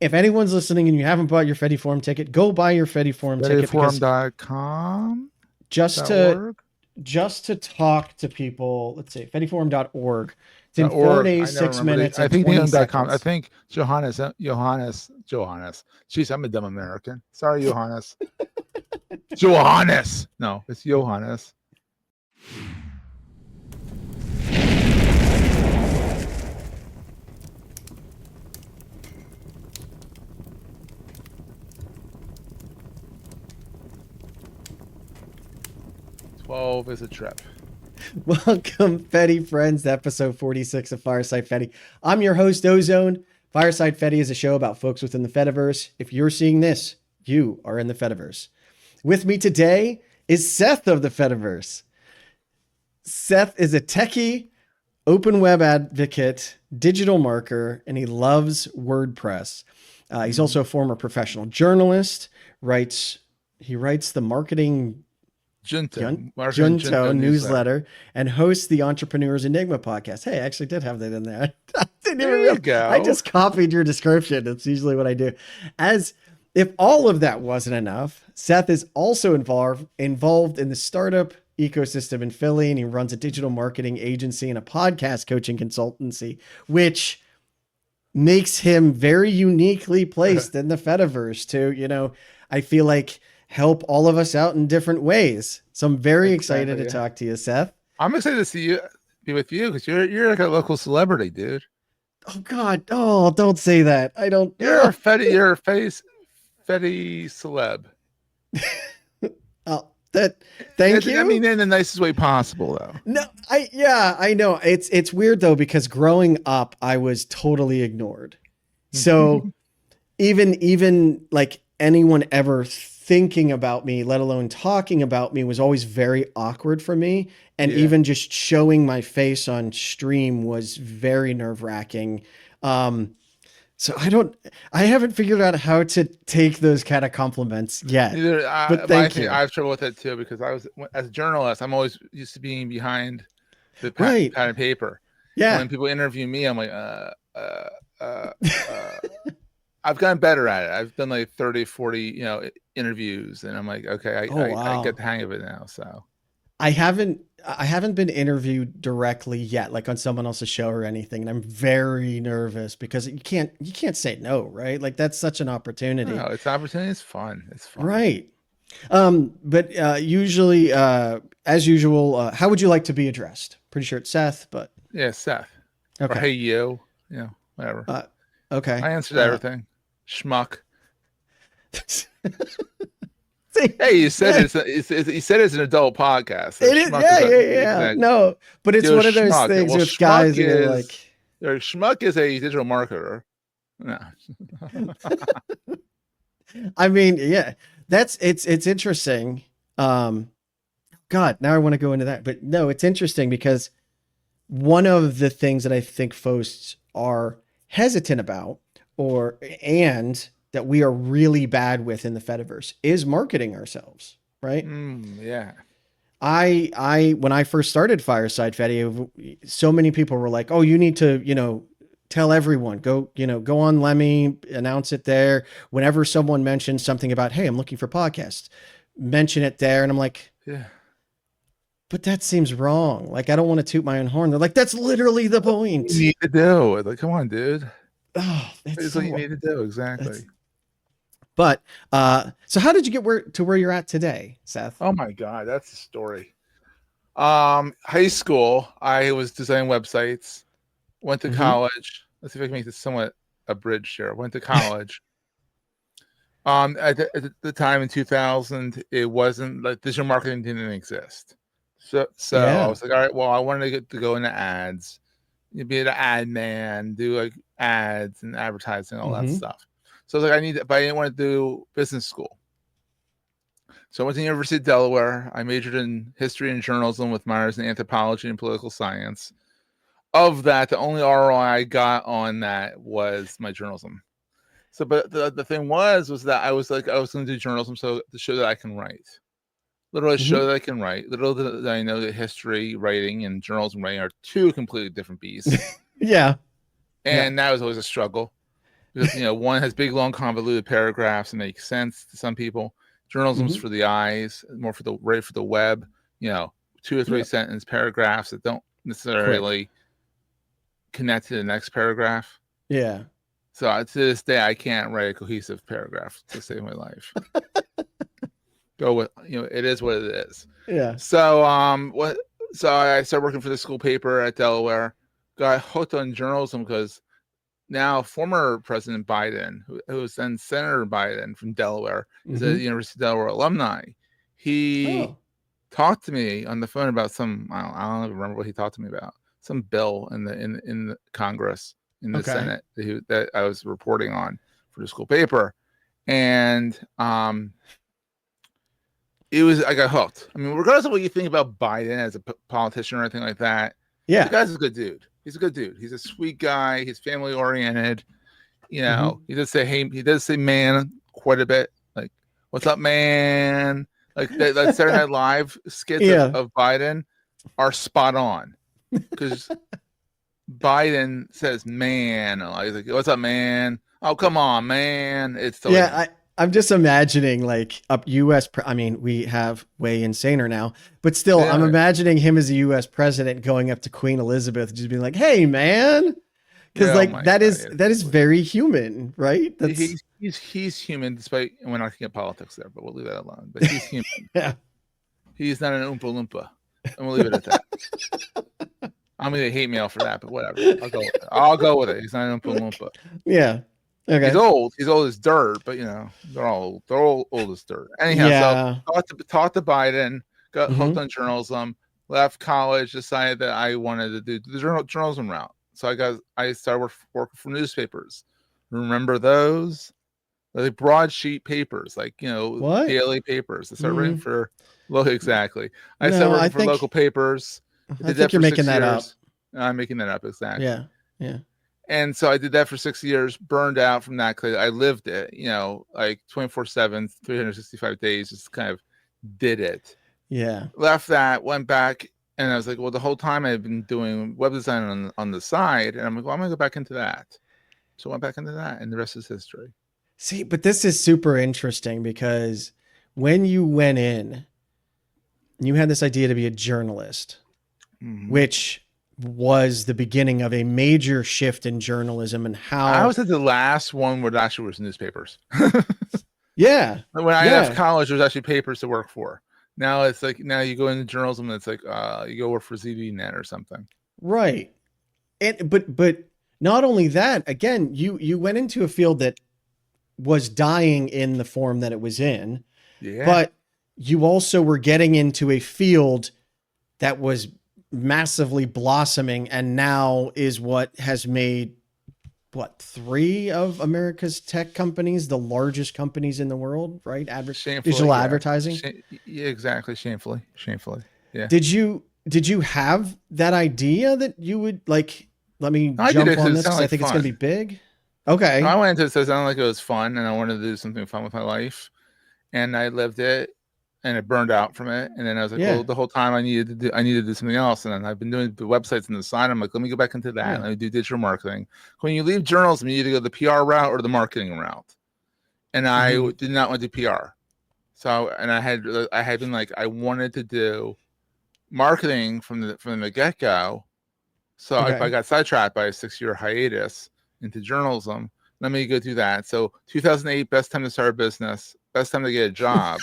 if anyone's listening and you haven't bought your Fedi Forum ticket, go buy your Fedi Forum ticket because Fediforum.com. just to .org. just to talk to people, let's see, fediforum.org. It's in four .org. I days, never 6 remember minutes, I and think 20 .com. I seconds. think Johannes. Jeez, I'm a dumb American. Sorry, Johannes. Johannes. No, it's Johannes. $12 is a trip. Welcome, Fedi Friends, to episode 46 of Fireside Fedi. I'm your host, Ozoned. Fireside Fedi is a show about folks within the Fediverse. If you're seeing this, you are in the Fediverse. With me today is Seth of the Fediverse. Seth is a techie, open web advocate, digital marketer, and he loves WordPress. He's also a former professional journalist. He writes the Marketing Junto newsletter and hosts the Entrepreneurs Enigma podcast. Hey, I actually did have that in there. I didn't even realize. I just copied your description. It's usually what I do. As if all of that wasn't enough, Seth is also involved in the startup ecosystem in Philly, and he runs a digital marketing agency and a podcast coaching consultancy, which makes him very uniquely placed in the Fediverse to, I feel like, help all of us out in different ways. So I'm very excited to talk to you, Seth. I'm excited to be with you because you're like a local celebrity, dude. Oh God! Oh, don't say that. I don't. You're a Fedi celeb. Oh, thank you. I mean, in the nicest way possible, though. No, I know. It's weird though, because growing up, I was totally ignored. So even like anyone ever thinking about me, let alone talking about me, was always very awkward for me. And even just showing my face on stream was very nerve-wracking. So I haven't figured out how to take those kind of compliments yet. But thank you. I have trouble with it too, because as a journalist, I'm always used to being behind the Right. pad and paper. Yeah. And when people interview me, I'm like, I've gotten better at it. I've done like 30, 40, interviews, and I'm like, okay, I get the hang of it now. So I haven't been interviewed directly yet, like on someone else's show or anything. And I'm very nervous because you can't say no, right? Like that's such an opportunity. No, it's opportunity. It's fun. It's fun. Right. But usually, as usual, how would you like to be addressed? Pretty sure it's Seth, but yeah, Seth. Okay. Or hey, you, whatever. Okay. I answered everything. Schmuck. Hey, you said it's an adult podcast. So it is, yeah. No, but it's one of those things with guys who are like, schmuck is a digital marketer. No. I mean, yeah, it's interesting. God, now I want to go into that, but no, it's interesting because one of the things that I think folks are hesitant about, and that we are really bad with in the Fediverse, is marketing ourselves, right? Yeah. When I first started Fireside Fedi, so many people were like, "Oh, you need to, tell everyone, go on Lemmy, announce it there. Whenever someone mentions something about, hey, I'm looking for podcasts, mention it there." And I'm like, yeah, but that seems wrong. Like, I don't want to toot my own horn. They're like, that's literally the point. You need to do. Like, come on, dude. Oh, that's what you need to do. Exactly. But so how did you get to where you're at today, Seth? Oh my God, that's the story. High school, I was designing websites. Went to college. Let's see if I can make this somewhat abridged here. Went to college. At the time in 2000, it wasn't like digital marketing didn't exist. So I was like, all right, well, I wanted to go into ads, be an ad man, do like ads and advertising, all that stuff. So I was like, but I didn't want to do business school. So I went to the University of Delaware. I majored in history and journalism with minors in anthropology and political science. Of that, the only ROI I got on that was my journalism. So, but the thing was that I was going to do journalism to show that I can write. Literally show that I can write. Literally that I know that history writing and journalism writing are two completely different beasts. Yeah. And that was always a struggle. because one has big, long, convoluted paragraphs and make sense to some people. Journalism's for the eyes, more for the web. 2 or 3 sentence paragraphs that don't necessarily connect to the next paragraph. Yeah. So to this day, I can't write a cohesive paragraph to save my life. Go with it is what it is. Yeah. So So I started working for the school paper at Delaware. Got hooked on journalism because now former President Biden, who was then Senator Biden from Delaware, is a University of Delaware alumni. He talked to me on the phone about some I don't even remember what he talked to me about. Some bill in the Congress, in the Senate that I was reporting on for the school paper, and I got hooked. I mean, regardless of what you think about Biden as a politician or anything like that, the guy's a good dude. He's a good dude. He's a sweet guy. He's family oriented. He does say he does say man quite a bit. Like, what's up, man? Like that Saturday Night Live skits of Biden are spot on, because Biden says man. Like, what's up, man? Oh, come on, man. It's totally I'm just imagining like a U.S. I mean, we have way insaner now, but still, I'm imagining him as a U.S. president going up to Queen Elizabeth, just being like, "Hey, man," because that is very human, right? That's he's human, despite we're not looking at politics there, but we'll leave that alone. But he's human. He's not an Oompa Loompa, and we'll leave it at that. I'm gonna hate mail for that, but whatever. I'll go with it. He's not an Oompa Loompa. Yeah. Okay. He's old. He's old as dirt, but they're all old as dirt. Anyhow, so talked to Biden, got hooked on journalism, left college, decided that I wanted to do the journalism route. So I started working for newspapers. Remember those? Like broadsheet papers, like daily papers. I started writing for exactly. I started working for local papers. I think you're making that up. I'm making that up, exactly. Yeah. And so I did that for 6 years, burned out from that because I lived it, like 24/7, 365 days, just kind of did it. Yeah. Left that, went back, and I was like, well, the whole time I've been doing web design on the side, and I'm like, well, I'm gonna go back into that. So I went back into that, and the rest is history. See, but this is super interesting because when you went in, you had this idea to be a journalist, which was the beginning of a major shift in journalism and how I was at the last one where actually was newspapers. Yeah. When I left college, there was actually papers to work for. Now it's like, now you go into journalism and it's like, you go work for ZDNet or something. Right. But not only that, again, you went into a field that was dying in the form that it was in, but you also were getting into a field that was massively blossoming and now is what has made 3 of America's tech companies the largest companies in the world, right? Digital advertising. Yeah, exactly. Shamefully. Yeah. Did you have that idea that you would like, let me jump on this because I think it's going to be big. Okay. I went into it, so it sounded like it was fun and I wanted to do something fun with my life, and I lived it. And it burned out from it. And then I was like, well, the whole time I needed to do something else. And then I've been doing the websites on the side. I'm like, let me go back into that. Let me do digital marketing. When you leave journalism, you either go the PR route or the marketing route. And I did not want to do PR. So, and I had been like, I wanted to do marketing from the get-go. So I got sidetracked by a 6-year hiatus into journalism. Let me go do that. So 2008, best time to start a business, best time to get a job.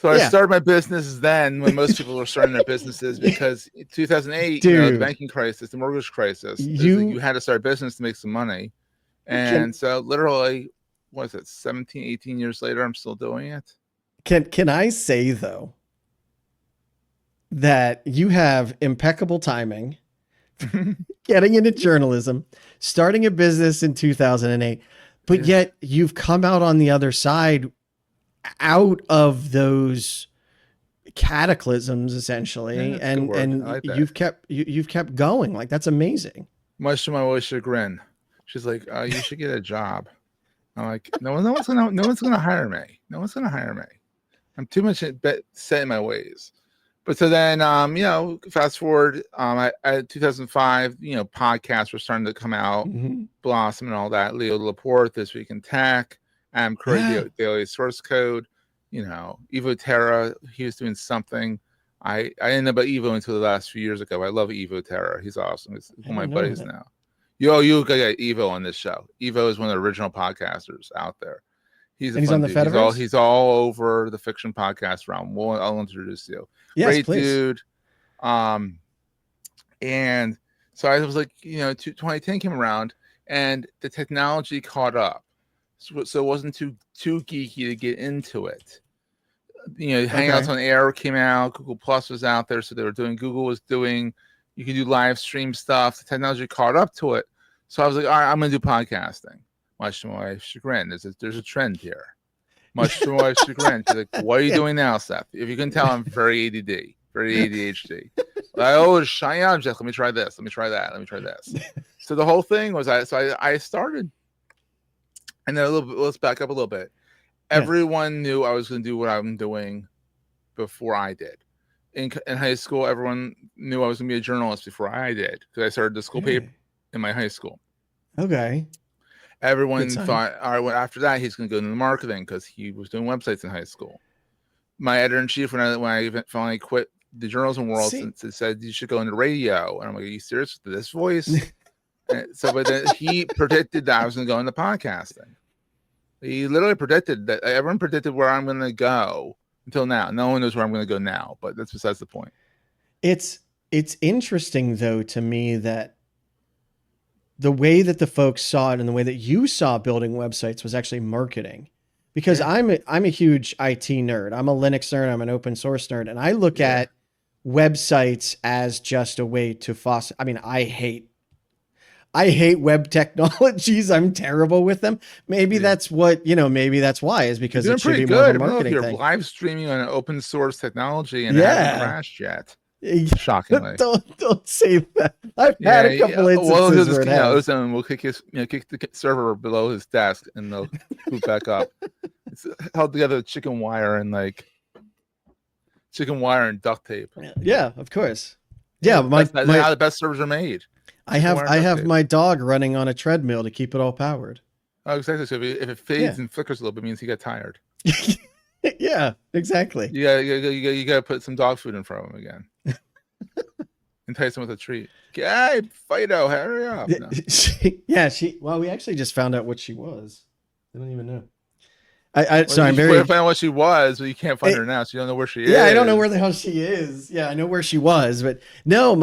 So I started my business then when most people were starting their businesses, because in 2008, the banking crisis, the mortgage crisis, you had to start a business to make some money. And so literally, what is it, 17, 18 years later, I'm still doing it. Can I say, though, that you have impeccable timing, getting into journalism, starting a business in 2008, but yet you've come out on the other side out of those cataclysms, essentially, and like you've kept going. Like, that's amazing. Much to my wife's chagrin, she's like, you should get a job. I'm like, no one's gonna hire me. No one's gonna hire me. I'm too much set in my ways. But so then, fast forward, I 2005, podcasts were starting to come out, Mm-hmm. Blossom and all that. Leo Laporte, This Week in Tech, Curry, Yeah. Daily Source Code, Evo Terra. He was doing something. I didn't know about Evo until the last few years ago. I love Evo Terra. He's awesome. He's one of my buddies now. You gotta get Evo on this show. Evo is one of the original podcasters out there. He's on the dude. Fediverse? He's all over the fiction podcast realm. I'll introduce you. Yes, Great please. dude. And so I was like, 2010 came around and the technology caught up. So it wasn't too geeky to get into it. Hangouts on Air came out, Google Plus was out there, so Google was doing, you can do live stream stuff. The technology caught up to it. So I was like, all right, I'm gonna do podcasting. Much to my chagrin, there's a trend here. Much to my chagrin. She's like, what are you doing now, Seth? If you can tell, I'm very ADD, very ADHD. I always shiny object. Let me try this. Let me try that. Let me try this. So the whole thing was, I started, and then let's back up a little bit. Everyone knew I was going to do what I'm doing before I did. In high school, everyone knew I was going to be a journalist before I did, because I started the school paper in my high school. Okay. Everyone thought, all right, well, after that, he's going to go into marketing because he was doing websites in high school. My editor-in-chief, when I finally quit the journalism world, said you should go into radio. And I'm like, are you serious with this voice? But then he predicted that I was going to go into podcasting. He literally predicted that. Everyone predicted where I'm going to go until now. No one knows where I'm going to go now, but that's besides the point. It's interesting, though, to me that the way that the folks saw it and the way that you saw building websites was actually marketing. Because I'm a huge IT nerd. I'm a Linux nerd. I'm an open source nerd. And I look at websites as just a way to foster. I mean, I hate web technologies. I'm terrible with them. Maybe that's what, maybe that's why, is because it should be more of a marketing thing. You're live streaming on an open source technology and it hasn't crashed yet. Shockingly. Don't say that. I've had a couple instances where it has. Ozone will kick the server below his desk and they'll boot back up. It's held together with chicken wire and duct tape. Yeah, of course. Yeah, that's how the best servers are made. I have my dog running on a treadmill to keep it all powered. Oh, exactly. So if it fades and flickers a little bit, it means he got tired. Yeah, exactly. You gotta put some dog food in front of him again. Entice him with a treat. Hey, Fido, hurry up. No. Well, we actually just found out what she was. I don't even know. So I'm very find out what she was, but you can't find her now, so you don't know where she is. Yeah, I don't know where the hell she is. Yeah, I know where she was, but no,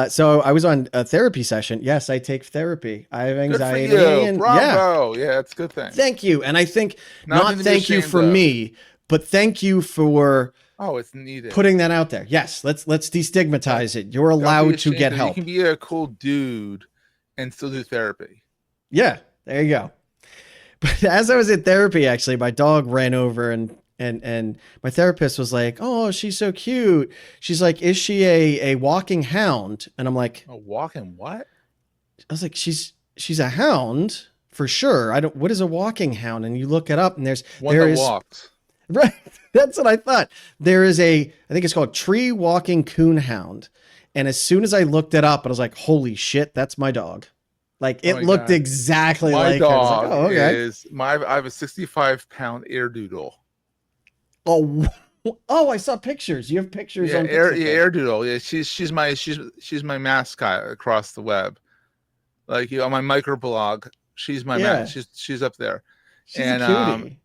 so I was on a therapy session. Yes, I take therapy. I have anxiety. Good for you. Bravo. Yeah, that's a good thing. Thank you. And I think not thank you for me, but thank you for it's needed. Putting that out there. Yes, let's destigmatize it. You're allowed to get help. You can be a cool dude and still do therapy. Yeah, there you go. But as I was in therapy, actually, my dog ran over and my therapist was like, "Oh, she's so cute." She's like, "Is she a walking hound?" And I'm like, "A walking what?" I was like, "She's a hound for sure." What is a walking hound? And you look it up, and there is walks. Right. That's what I thought. There is I think it's called tree walking coon hound. And as soon as I looked it up, I was like, "Holy shit, that's my dog." Like it looked exactly like my her. dog. Like, oh, okay. I have a 65-pound air doodle. Oh, I saw pictures. You have pictures on air doodle. Yeah, she's my mascot across the web. Like on my microblog, she's my she's up there. She's a cutie.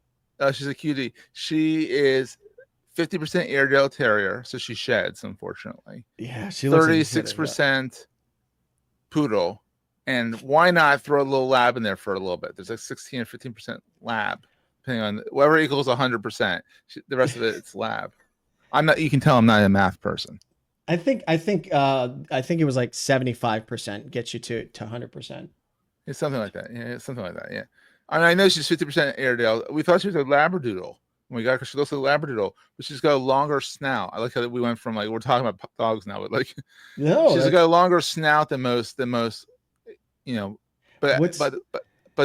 She's a cutie. She is 50% Airedale Terrier, so she sheds, unfortunately. Yeah, she looks 36% poodle. And why not throw a little lab in there for a little bit? There's like 16 or 15% lab, depending on whatever equals 100%. The rest of it's lab. You can tell I'm not a math person. I think it was like 75% gets you to 100%. It's something like that. Yeah, something like that. Yeah. I know she's 50% Airedale. We thought she was a Labradoodle when we got her, because she looks like a Labradoodle, but she's got a longer snout. I like how we went from we're talking about dogs now, but she's got a longer snout than most. But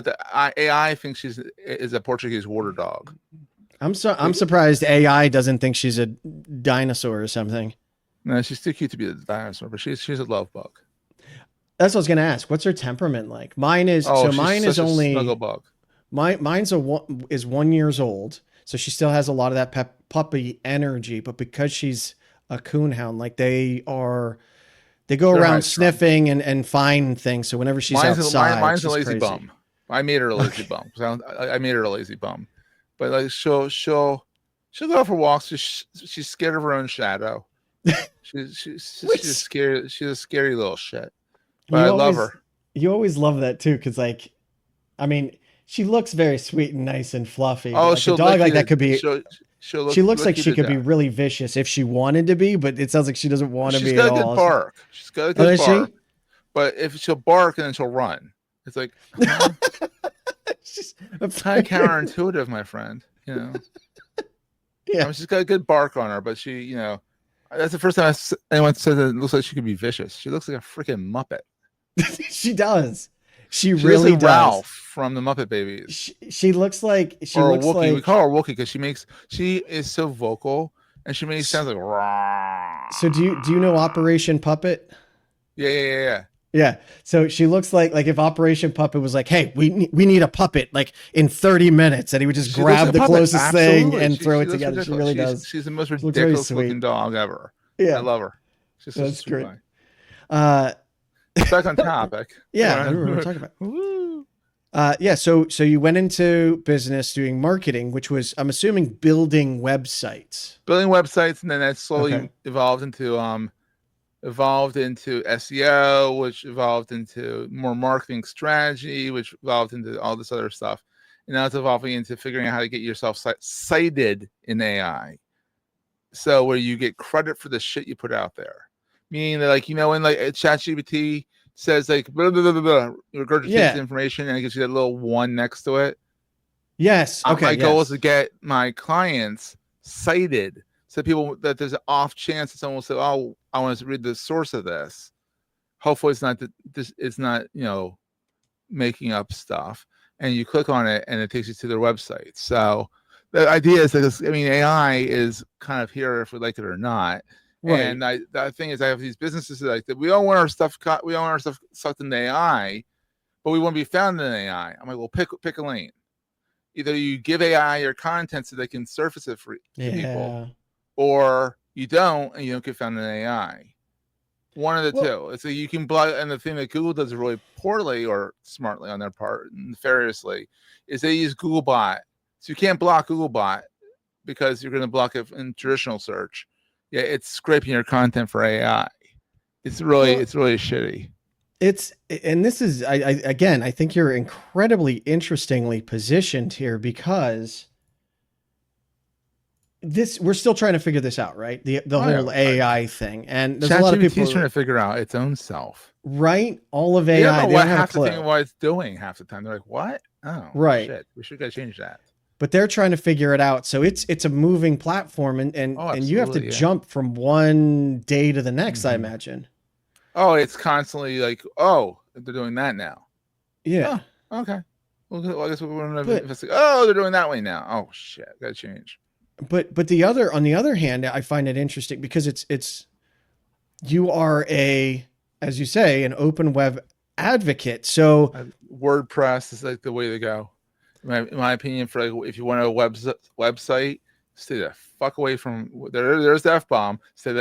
the AI thinks is a Portuguese water dog. I'm surprised AI doesn't think she's a dinosaur or something. No, she's too cute to be a dinosaur, but she's a love bug. That's what I was gonna ask. What's her temperament like? Mine is Oh, so. she's Mine is such a snuggle only bug. mine's is 1 years old, so she still has a lot of that puppy energy. But because she's a coonhound, like they go They're high around strung. sniffing and find things. So whenever she's outside, Mine's a she's lazy crazy. bum. I made her a lazy Okay. bum. I made her a lazy bum, but like she'll go for walks. She's scared of her own shadow. She's a Which scary little shit. But you I love always her. you always love that too, because like, I mean, she looks very sweet and nice and fluffy, but Oh, like a she'll dog lick like you. that could be. She'll She looks like lick you she to could be death. really vicious if she wanted to be, but it sounds like she doesn't want to She's be at got a good all. bark. She's got a Oh, good is bark. she? But if she'll bark and then she'll run, it's like, huh? She's It's kind of counterintuitive, my friend. You know, I yeah. mean, she's got a good bark on her, but that's the first time anyone said that it looks like she could be vicious. She looks like a freaking Muppet. She does. She She looks really like does. Ralph from the Muppet Babies, She looks like or a Wookiee. We call her Wookiee because she is so vocal and she makes sounds like. So do you know Operation Puppet? Yeah. Yeah. So she looks like if Operation Puppet was like, "Hey, we need a puppet like in 30 minutes," and he would just She looks grab like a the puppet. closest thing Absolutely, and throw she it looks together. She ridiculous. really does. She's the most She looks very ridiculous looking sweet. dog ever. I Yeah. love her. She's such a That's sweet great. guy. Uh But back on topic. yeah, I don't know what we're talking about. Woo. Yeah, so you went into business doing marketing, which was, I'm assuming, building websites. Building websites, and then that Okay. slowly evolved into SEO, which evolved into more marketing strategy, which evolved into all this other stuff. And now it's evolving into figuring out how to get yourself cited in AI. So where you get credit for the shit you put out there. Meaning that, like, when like ChatGPT says like blah, blah, blah, blah, blah, regurgitates the Yeah. information and it gives you that little one next to it. Yes. Okay. My goal is Yes. to get my clients cited, so people that there's an off chance that someone will say, "Oh, I want to read the source of this." Hopefully, it's not it's not making up stuff, and you click on it and it takes you to their website. So the idea is that AI is kind of here if we like it or not. Right. And the thing is, I have these businesses that we don't want our stuff cut, we don't want our stuff sucked into AI, but we want to be found in AI. I'm like, well, pick a lane. Either you give AI your content so they can surface it to people, Yeah. or you don't and you don't get found in AI. One of the Well, two. It's like you can block, and the thing that Google does really poorly or smartly on their part, nefariously, is they use Googlebot. So you can't block Googlebot because you're going to block it in traditional search. Yeah, it's scraping your content for AI. It's really well, shitty. and this is, again, I think you're incredibly interestingly positioned here because we're still trying to figure this out, right? The whole AI thing. And there's a lot of ChatGPT people is trying to figure out its own self. right? All of They don't AI, know they what don't have a half the thing clue. what it's doing half the time. They're like, what? Oh Right. shit. We should go change that. But they're trying to figure it out. So it's a moving platform Oh, and you have to absolutely, yeah. jump from one day to the next, I Mhm. imagine. Oh, it's constantly like, oh, they're doing that now. Yeah. Oh, okay. Well, I guess we're going to But investigate. Oh, they're doing that way now. Oh shit, gotta change. but on the other hand, I find it interesting because it's you are as you say, an open web advocate. So WordPress is like the way to go. In my opinion, for like, if you want a website, stay the fuck away from there's the F-bomb. Stay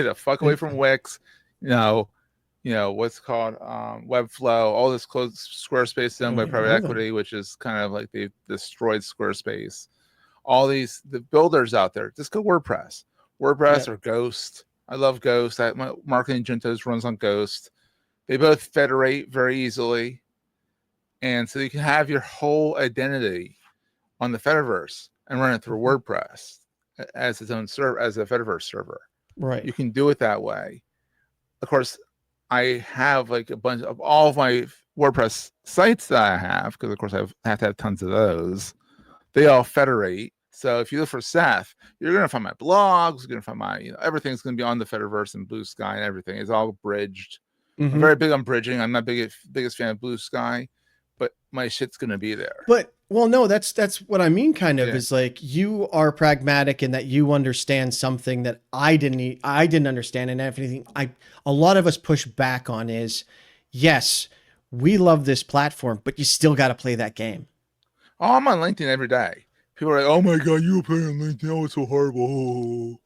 the fuck away from Wix. What's called Webflow, all this closed Squarespace done by private equity, which is kind of like they've destroyed Squarespace. All the builders out there, just go WordPress or Ghost. I love Ghost. My marketing Juntos runs on Ghost. They both federate very easily, and so you can have your whole identity on the Fediverse and run it through WordPress as its own server, as a Fediverse server. right. You can do it that way. Of course, I have like a bunch of all of my WordPress sites that I have, because of course I have to have tons of those. They all federate. So if you look for Seth, you're going to find my blogs, you're going to find my, everything's going to be on the Fediverse and Blue Sky and everything. It's all bridged. I'm very big on bridging. I'm not biggest fan of Blue Sky, but my shit's going to be there. But Well, no, that's what I mean. Kind of Yeah. is like you are pragmatic in that you understand something that I didn't understand, and if anything, a lot of us push back on is, yes, we love this platform, but you still got to play that game. Oh, I'm on LinkedIn every day. People are like, "Oh my god, you were playing on LinkedIn? Oh, it's so horrible."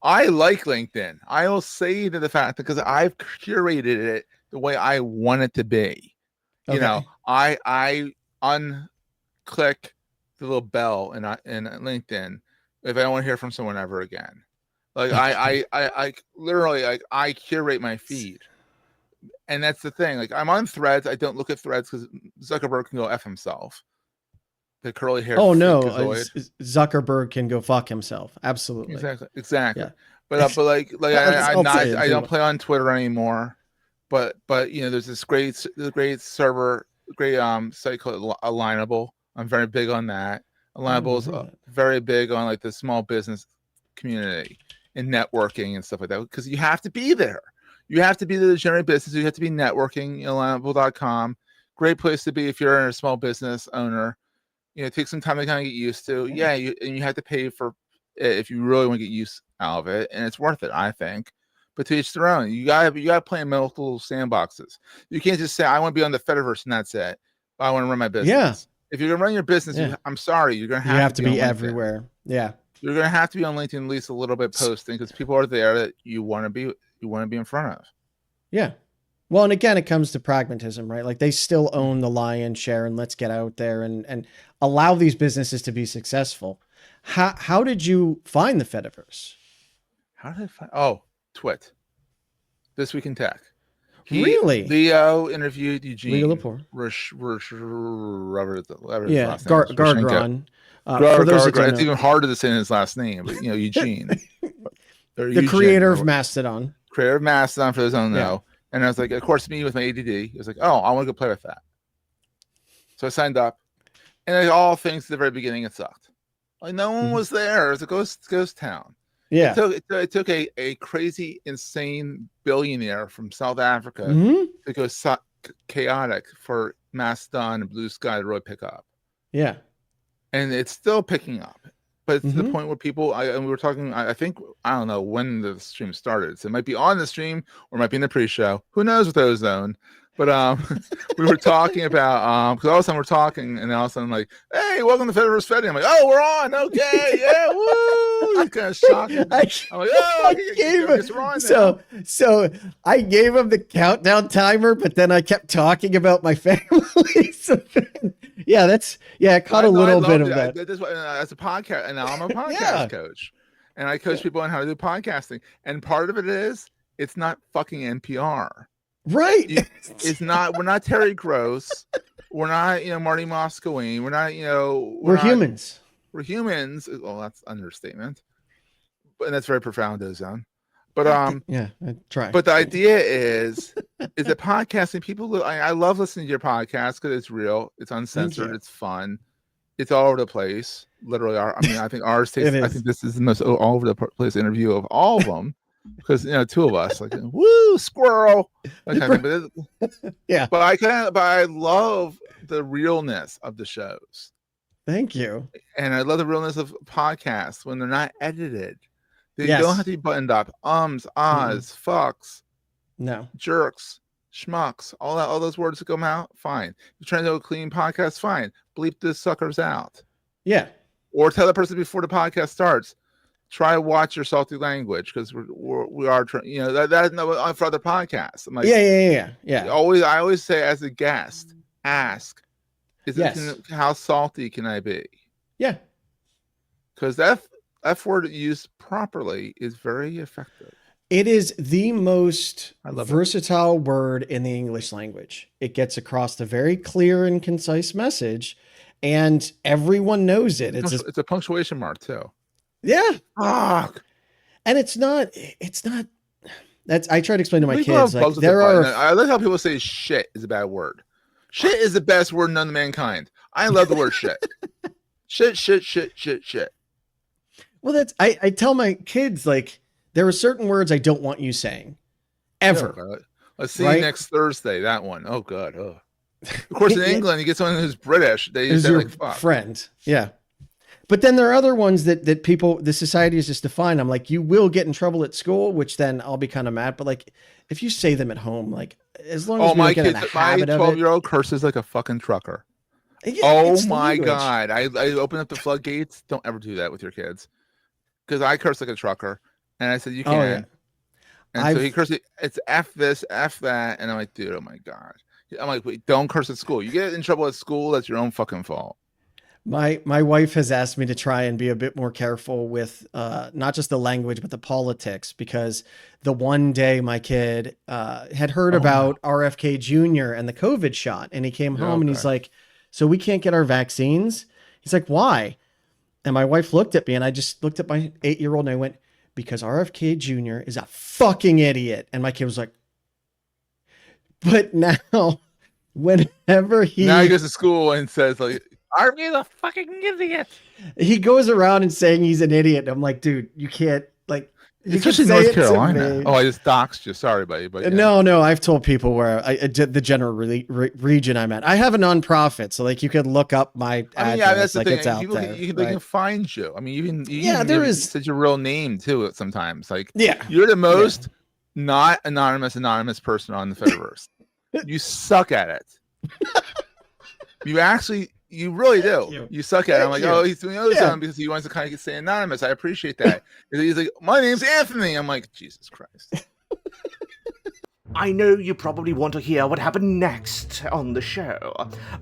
I like LinkedIn. I will say to the fact because I've curated it the way I want it to be. You know, Okay. I unclick the little bell in LinkedIn if I don't want to hear from someone ever again. Like Okay. I literally like I curate my feed, and that's the thing. Like I'm on Threads. I don't look at Threads because Zuckerberg can go f himself. The curly haired Oh no, freakazoid. Zuckerberg can go fuck himself. Absolutely. Exactly. Yeah. But like I'll say it I too. don't play on Twitter anymore. But you know, there's this great server, great site called Alignable. I'm very big on that. I've never Alignable is heard of that. very big on like the small business community and networking and stuff like that because you have to be there. You have to be there to generate business. You have to be networking. Alignable.com, great place to be if you're a small business owner. You know, take some time to kind of get used to. Yeah, and you have to pay for it if you really want to get use out of it, and it's worth it, I think. But to each their own. You gotta play in multiple sandboxes. You can't just say I want to be on the Fediverse and that's it. I want to run my Yeah. business. If you're gonna run your business, Yeah. I'm sorry, you're gonna You have have to to be on be LinkedIn. everywhere. Yeah. You're gonna have to be on LinkedIn at least a little bit posting because people are there that you want to be in front of. Yeah. Well, and again, it comes to pragmatism, right? Like they still own the lion's share, and let's get out there and allow these businesses to be successful. How did you find the Fediverse? How did I find? Oh, Twit. This Week in Tech. Really? Leo interviewed Legal Eugene Laporte. whatever his Yeah. last name is, Rashenko. Gargron. For those that don't It's know, even harder to say his last name, but you know, Eugene or the Eugen, creator of Mastodon. creator of Mastodon for those who don't Yeah. know. And I was like, of course, me with my ADD, I was like, oh, I want to go play with that. So I signed up, and like all things at the very beginning, it sucked. Like no one Mhm. was there. It was a ghost town. Yeah. It took a crazy, insane billionaire from South Africa Hmm. to go chaotic for Mastodon and Blue Sky to really pick up. Yeah. And it's still picking up, but it's to the Hmm. point where people, and we were talking, I think, I don't know when the stream started. So it might be on the stream or it might be in the pre-show. Who knows with ozone? But we were talking about because all of a sudden we're talking, and all of a sudden like, hey, welcome to Fediverse Fedi. I'm like, oh, we're on, okay, yeah, woo! It's kind of shocking. I, I'm like, oh, I I gave guess we're on now. so I gave him the countdown timer, but then I kept talking about my family. So yeah, it caught a No, I little bit loved of it. that. That's what, as a podcast, and now I'm a podcast Yeah. coach, and I coach Yeah. people on how to do podcasting. And part of it is it's not fucking NPR. Right. It's not. We're not Terry Gross. We're not Marty Moscowine. We're not We're humans. we're humans. Well, that's understatement, but and that's very profound, ozone. But Yeah, I try. but the idea is that podcasting people. I love listening to your podcast because it's real, it's Thank uncensored, you. it's fun. It's all over the place. Literally, I mean, I think ours takes. It I is. think this is the most all over the place interview of all of them, because two of us like woo squirrel that kind of thing. Yeah. But I love the realness of the shows, Thank you. and I love the realness of podcasts when they're not edited. They don't have Yes. to be buttoned up. Mm-mm. Fucks, No. jerks, schmucks, all those words that come out. Fine. You're trying to do a clean podcast. Fine. Bleep the suckers out. Yeah. Or tell the person before the podcast starts, try to watch your salty language because we are that no for other podcasts. I'm like, Yeah. I always say as a guest, ask, how salty can I be? Yeah. Because that F word used properly is very effective. It is the most I love versatile word in the English language. It gets across a very clear and concise message, and everyone knows it. It's a punctuation mark too. Yeah. Fuck. And it's not that's I try to explain to my People kids have like bugs with the there button. are I like how people say shit is a bad word. Shit is the best word known to mankind. I love the word shit. Shit. well I tell my kids like there are certain words I don't want you saying ever. Yeah, let's see right? you next Thursday. That one. Oh god. Oh. Of course, in Yeah, England, you get someone who's British. They is say your like fuck. friend. Yeah. But then there are other ones that people, the society is just defined. I'm like, you will get in trouble at school, which then I'll be kind of mad. But like, if you say them at home, like as long as Oh, we don't my get in kids, a my habit of it, 12-year-old curses like a fucking trucker. yeah, Oh it's my language. God. I open up the floodgates. Don't ever do that with your kids. Because I curse like a trucker. And I said, you Oh yeah, can. And so he I've cursed it. It's F this, F that. And I'm like, dude, oh my God. I'm like, wait, don't curse at school. You get in trouble at school, that's your own fucking fault. my wife has asked me to try and be a bit more careful with not just the language but the politics, because the one day my kid had heard Oh no. about RFK Jr. and the COVID shot, and he came Yeah, home and he's okay. like, "So we can't get our vaccines?" He's like, "Why?" And my wife looked at me, and I just looked at my 8-year-old and I went, "Because RFK Jr. is a fucking idiot." And my kid was like, "But now, whenever Now he he goes to school and says, like, aren't you the fucking idiot? he goes around and saying he's an idiot," I'm like, "Dude, you can't like you can Especially say North it to Carolina. me." Oh, I just doxed you. Sorry, buddy. But yeah. No, I've told people where the general region I'm at. I have a nonprofit, so like you could look up my I mean, yeah, that's address, the like it's thing. out People can, there, they can right? find you. I mean, you Yeah, even there give is. such a real name too. Sometimes, like Yeah, you're the yeah. most not anonymous person on the Fediverse. You suck at it. You really Thank do. you, You suck at it. I'm thank like, you. oh, he's doing Yeah. ozone because he wants to kind of stay anonymous. I appreciate that. He's like, my name's Anthony. I'm like, Jesus Christ. I know you probably want to hear what happened next on the show,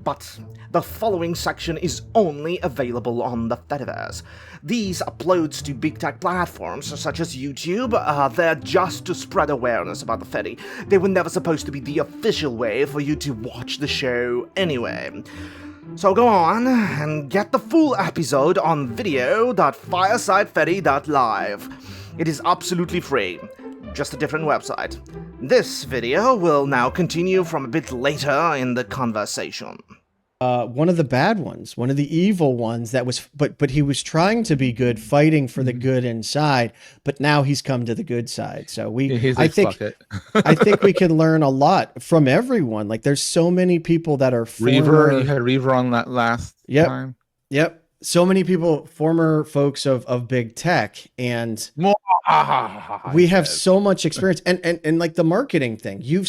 but the following section is only available on the Fediverse. These uploads to big tech platforms such as YouTube, they're just to spread awareness about the Fedi. They were never supposed to be the official way for you to watch the show anyway. So go on and get the full episode on video.firesidefedi.live. It is absolutely free, just a different website. This video will now continue from a bit later in the conversation. One of the bad ones, one of the evil ones that was, but he was trying to be good, fighting for the good inside, but now he's come to the good side. So He's I like, think, fuck it. I think we can learn a lot from everyone. Like there's so many people that are Reaver, you former, had Reaver on that last yep, time. yep. So many people, former folks of big tech, and we have so much experience and like the marketing thing. Yeah.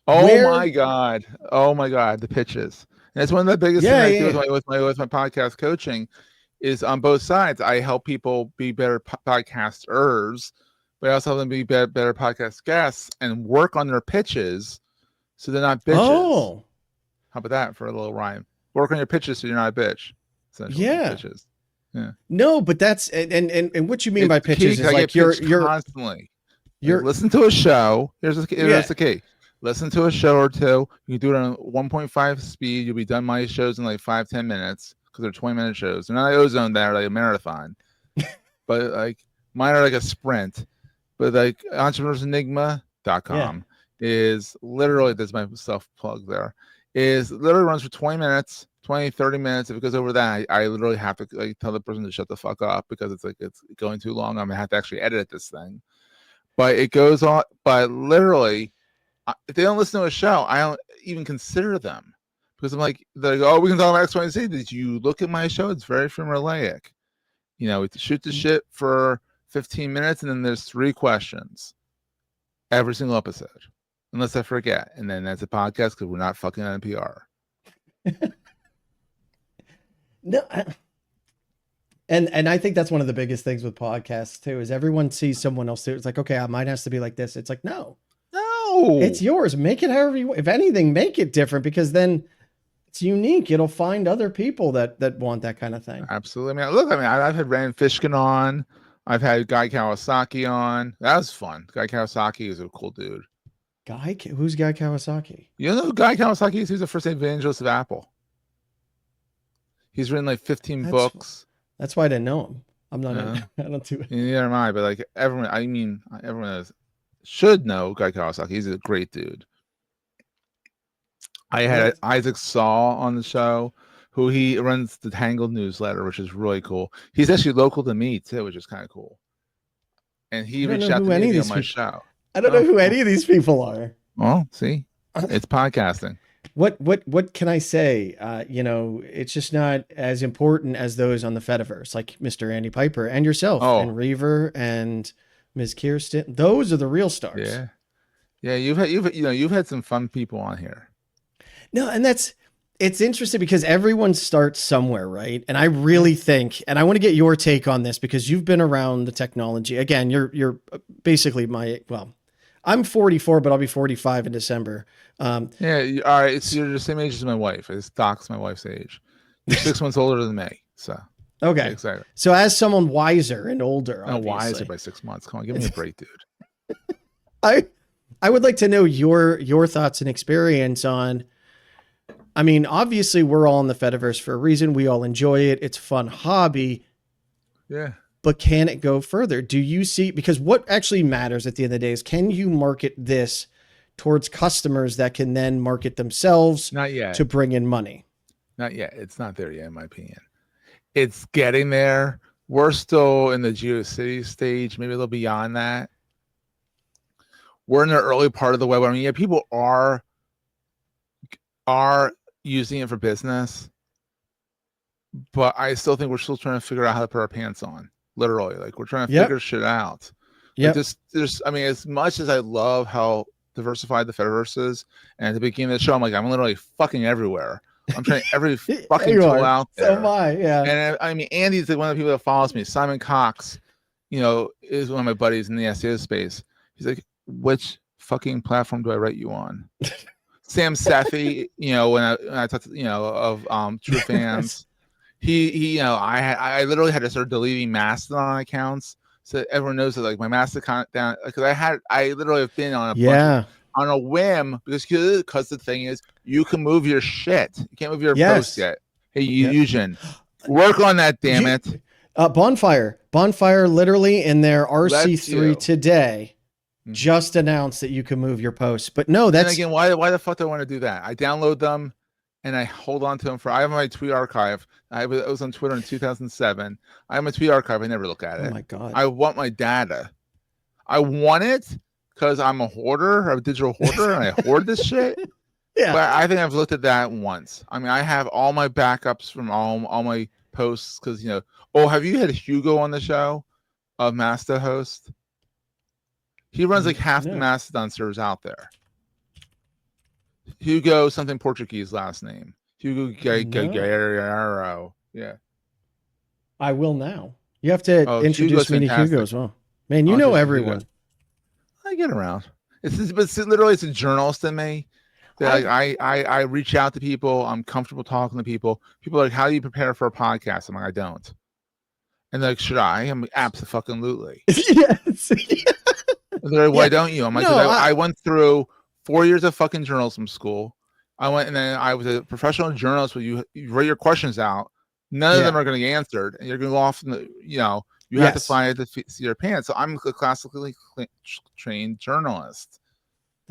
Oh Where, my God. Oh my God. The pitches. And that's one of the biggest things I do with my podcast coaching is on both sides. I help people be better podcasters, but I also help them be better podcast guests and work on their pitches so they're not bitches. Oh, how about that for a little rhyme? Work on your pitches so you're not a bitch. Essentially, yeah. pitches. Yeah. No, but that's and what you mean by pitches is like you're constantly. You're listen to a show. Here's the key. Listen to a show or two. You do it on 1.5 speed. You'll be done my shows in like 5-10 minutes because they're 20-minute shows. They're not like ozone, they're like a marathon. But like mine are like a sprint. But like entrepreneursenigma.com is literally, there's my self plug there, is literally runs for 20 minutes, 20, 30 minutes. If it goes over that, I literally have to like tell the person to shut the fuck up because it's like it's going too long. I'm gonna have to actually edit this thing. But it goes on, but literally if they don't listen to a show, I don't even consider them because I'm like, they're like, oh, we can talk about X, Y, and Z. Did you look at my show? It's very formulaic. You know, we shoot the shit for 15 minutes and then there's 3 questions every single episode, unless I forget. And then that's a podcast because we're not fucking NPR. No, and I think that's one of the biggest things with podcasts too, is everyone sees someone else do it. It's like, okay, mine has to be like this. It's like, no, it's yours. Make it however you want. If anything, make it different because then it's unique. It'll find other people that want that kind of thing. Absolutely. I mean, I've had Rand Fishkin on. I've had Guy Kawasaki on. That was fun. Guy Kawasaki is a cool dude. Who's Guy Kawasaki? You know who Guy Kawasaki is? He's the first evangelist of Apple. He's written like 15 books. That's why I didn't know him. I'm not. I don't do it. Neither am I. But like everyone should know Guy Kawasaki. He's a great dude. I had Isaac Saul on the show, who he runs the Tangled newsletter, which is really cool. He's actually local to me too, which is kind of cool. And he reached out to me on my show. I don't know who any of these people are. Well, see, it's podcasting. what can I say? It's just not as important as those on the Fediverse, like Mr. Andy Piper and yourself and Reaver and Ms. Kirsten. Those are the real stars. Yeah. Yeah, you've had some fun people on here. No, and it's interesting because everyone starts somewhere, right? And I really think, and I want to get your take on this because you've been around the technology. Again, you're basically I'm 44, but I'll be 45 in December. Yeah, all right. You're the same age as my wife. It's Doc's my wife's age. You're 6 months older than me, so okay. Exactly. So as someone wiser and older, wiser by 6 months. Come on, give me a break, dude. I would like to know your thoughts and experience on. I mean, obviously, we're all in the Fediverse for a reason. We all enjoy it. It's a fun hobby. Yeah. But can it go further? Do you see, because what actually matters at the end of the day is, can you market this towards customers that can then market themselves Not yet. to bring in money? Not yet. It's not there yet, in my opinion. It's getting there. We're still in the GeoCity stage, maybe a little beyond that. We're in the early part of the web. I mean, yeah, people are using it for business, but I still think we're still trying to figure out how to put our pants on. Literally, like we're trying to figure shit out. Yeah. I mean, as much as I love how diversified the Fediverse is, and at the beginning of the show, I'm like, I'm literally fucking everywhere. I'm trying every fucking tool out there. So am I, yeah. And I mean, Andy's one of the people that follows me. Simon Cox, is one of my buddies in the SEO space. He's like, which fucking platform do I write you on? Sam Sethi, when I talked, of True Fans. I literally had to start deleting Mastodon accounts so that everyone knows that like my Mastodon down, because I literally have been on a whim because the thing is you can move your shit. You can't move your posts yet. Hey, Eugen, work on that, damn it. Bonfire literally in their RC3 today just announced that you can move your posts. But no, that's and again, why the fuck do I want to do that? I download them and I hold on to them I have my tweet archive. I was on Twitter in 2007. I have my tweet archive. I never look at it. Oh my God. I want my data. I want it because I'm a hoarder, a digital hoarder, and I hoard this shit. Yeah. But I think I've looked at that once. I mean, I have all my backups from all my posts because, have you had Hugo on the show of Masta host? He runs like half the Mastodon servers out there. Hugo, something Portuguese last name. Hugo Guerrero. Yeah. I will now. You have to introduce me to Hugo as well. Man, you know everyone. Hugo. I get around. It's literally a journalist in me. That I reach out to people. I'm comfortable talking to people. People are like, how do you prepare for a podcast? I'm like, I don't. And they're like, should I? I'm like, absolutely. Yes. They're like, why don't you? I'm like, I went through 4 years of fucking journalism school. I went and then I was a professional journalist where you write your questions out. None of them are going to get answered. And you're going to go off in the, you have to fly to see your pants. So I'm a classically trained journalist.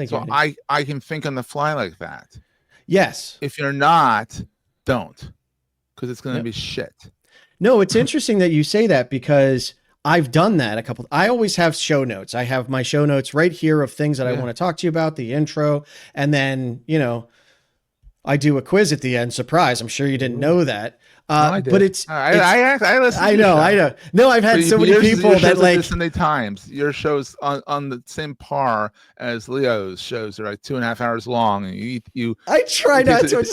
So I can think on the fly like that. Yes. If you're not, don't. Because it's going to be shit. No, it's interesting that you say that because I've done that I always have show notes. I have my show notes right here of things that I want to talk to you about, the intro. And then, I do a quiz at the end. Surprise. I'm sure you didn't know that. I did. But it's I listen. I know. No, I've had so many people that like the Sunday Times. Your show's on the same par as Leo's shows. They're like 2.5 hours long, and you. I try not to.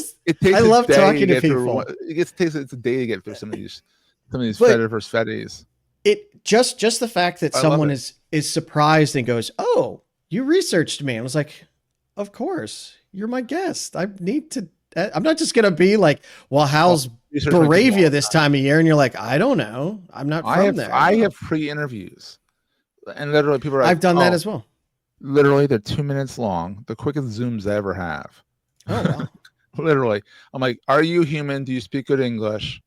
I love talking to people. It's a day to get through some of these Fediverse Fedis. It just the fact that someone is surprised and goes, "Oh, you researched me." I was like, "Of course, you're my guest. I need to." I'm not just gonna be like, "Well, how's Moravia this time of year?" And you're like, "I don't know. I'm not from there." I have pre-interviews, and literally people are like, I've done that as well. Literally, they're 2 minutes long, the quickest Zooms I ever have. Oh wow! Literally, I'm like, "Are you human? Do you speak good English?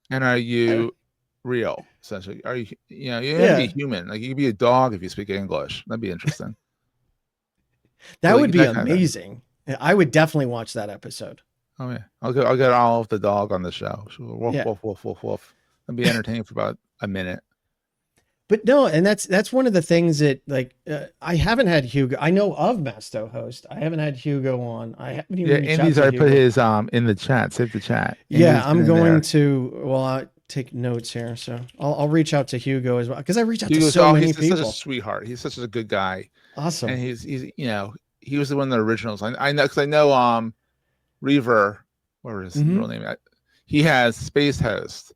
And are you real?" Essentially, are you? You have to be human. Like you could be a dog if you speak English. That'd be interesting. That would be amazing. I would definitely watch that episode. Oh yeah, I'll get all of the dog on the show. Woof, woof, woof, woof, woof. It'll be entertaining for about a minute. But no, and that's one of the things that like I haven't had Hugo. I know of Masto Host. I haven't had Hugo on. I haven't even Yeah, reached out Andy's to already put Hugo. his in the chat. Save the chat. Yeah, Andy's been I'm in going there. to. Well, I take notes here, so I'll reach out to Hugo as well because I reach out to Hugo's so many he's such a people. sweetheart. He's such a good guy, Awesome. and he's he was one of the originals. I know because I know Reaver, whatever his real name. He has Space Host.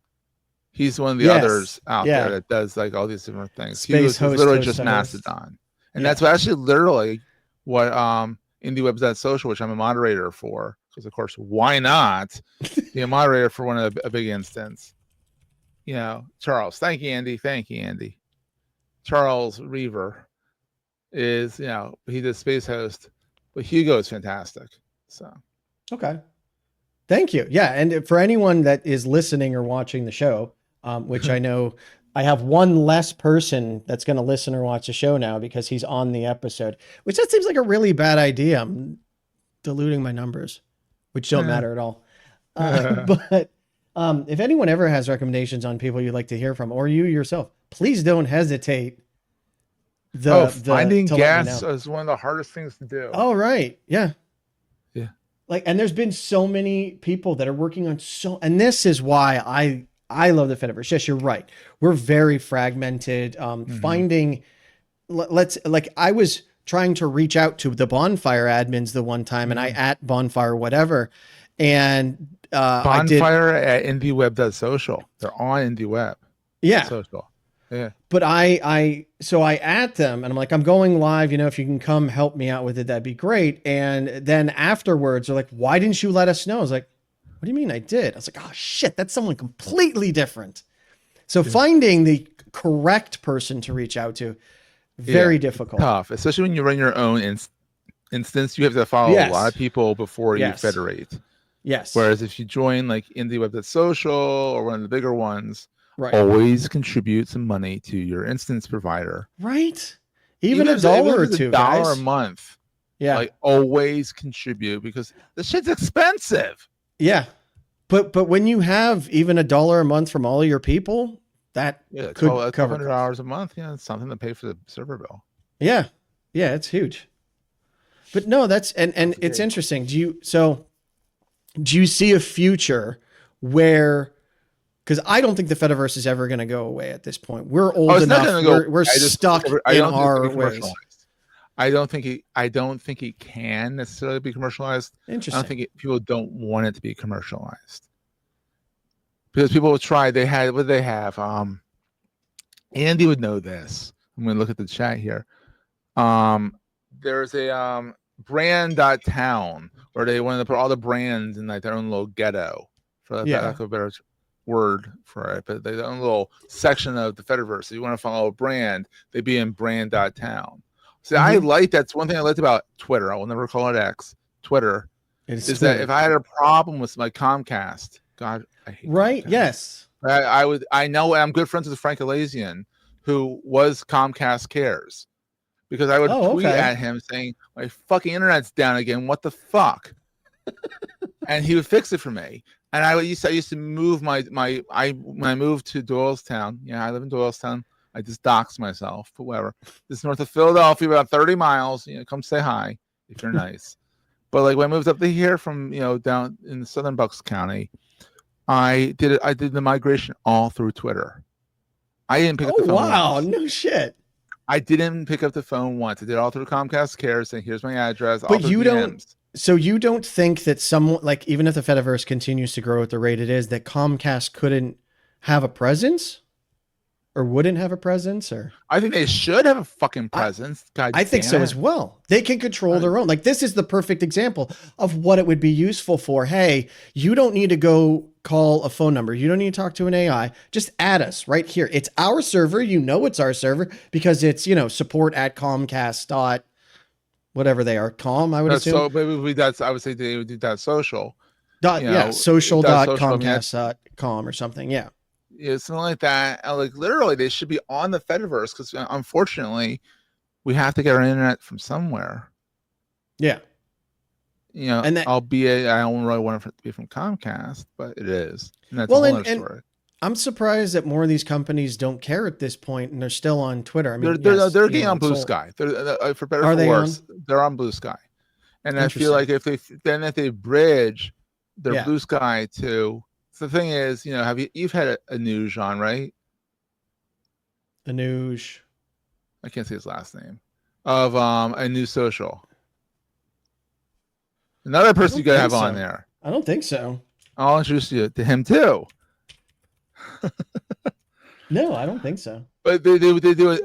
He's one of the others out there that does like all these different things. Space He was Host, literally host just to Mastodon, and that's actually literally what IndieWebs.social, which I'm a moderator for, because of course why not be a moderator for one of a big instance. Charles, thank you, Andy. Charles Reaver is he did Space Host, but Hugo is fantastic. So okay. Thank you. Yeah. And for anyone that is listening or watching the show, which I know I have one less person that's going to listen or watch the show now because he's on the episode, which that seems like a really bad idea. I'm diluting my numbers, which don't matter at all. But if anyone ever has recommendations on people you'd like to hear from, or you yourself, please don't hesitate. Finding guests is one of the hardest things to do. Oh, right. Yeah. Yeah. Like, and there's been so many people that are working on and this is why I love the Fediverse. Yes, you're right. We're very fragmented. Finding, I was trying to reach out to the Bonfire admins the one time, and I at Bonfire whatever, and Bonfire at IndieWeb.social. They're on IndieWeb. Yeah. Social. Yeah. But so I at them and I'm like, I'm going live, if you can come help me out with it, that'd be great. And then afterwards they're like, why didn't you let us know? I was like, what do you mean I did? I was like, oh shit, that's someone completely different. So finding the correct person to reach out to, very difficult. Tough, especially when you run your own instance. You have to follow a lot of people before you federate. Yes. Whereas if you join like IndieWeb.social or one of the bigger ones, right, always contribute some money to your instance provider. Right. Even a dollar or two, $1 a month. Yeah. Like always contribute because the shit's expensive. Yeah. But when you have even $1 a month from all of your people, that could cover $100 a month. Yeah, it's something to pay for the server bill. Yeah. Yeah, it's huge. But no, that's it's interesting. Do you see a future where, because I don't think the Fediverse is ever going to go away at this point. We're old enough. We're stuck in our ways. I don't think it can necessarily be commercialized. Interesting. I don't think people don't want it to be commercialized because people will try. What they have? Andy would know this. I'm going to look at the chat here. There's a brand.town where they wanted to put all the brands in like their own little ghetto, for lack of a better word for it, but their own little section of the Fediverse. So you want to follow a brand, they'd be in brand.town. See, that's one thing I liked about Twitter. I will never call it X. Twitter is that if I had a problem with my Comcast, God, I hate Comcast. Yes. I know I'm good friends with Frank Alazian, who was Comcast Cares, because I would tweet at him saying, my fucking internet's down again. What the fuck? And he would fix it for me. And I used to move when I moved to Doylestown. Yeah, I live in Doylestown. I just doxed myself, but whatever. This is north of Philadelphia, about 30 miles. Come say hi if you're nice. But like when I moved up to here from down in the southern Bucks County, I did the migration all through Twitter. I didn't pick up the phone. Wow, once. No shit. I didn't pick up the phone once. I did it all through Comcast Cares, saying here's my address. But you don't. So you don't think that someone, like, even if the Fediverse continues to grow at the rate it is, that Comcast couldn't have a presence? Or wouldn't have a presence? Or I think they should have a fucking presence. I think so as well. They can control their own. Like, this is the perfect example of what it would be useful for. Hey, you don't need to go call a phone number. You don't need to talk to an AI. Just add us right here. It's our server. It's our server because it's, support at Comcast dot whatever they are. I would assume. So maybe I would say they would do that social. Social.comcast.com or something. Yeah. Yeah, something like that. Like literally, they should be on the Fediverse because unfortunately, we have to get our internet from somewhere. Yeah. And albeit I don't really want it to be from Comcast, but it is. And that's a whole other story. I'm surprised that more of these companies don't care at this point, and they're still on Twitter. I mean, They're getting on Blue Sky. They're for better or for worse. They're on Blue Sky, and I feel like if they bridge their Blue Sky to. So the thing is, you've had a news John, right? Anuj. I can't say his last name. Of a new social. Another person you gotta have on there. I don't think so. I'll introduce you to him too. No, I don't think so. But they do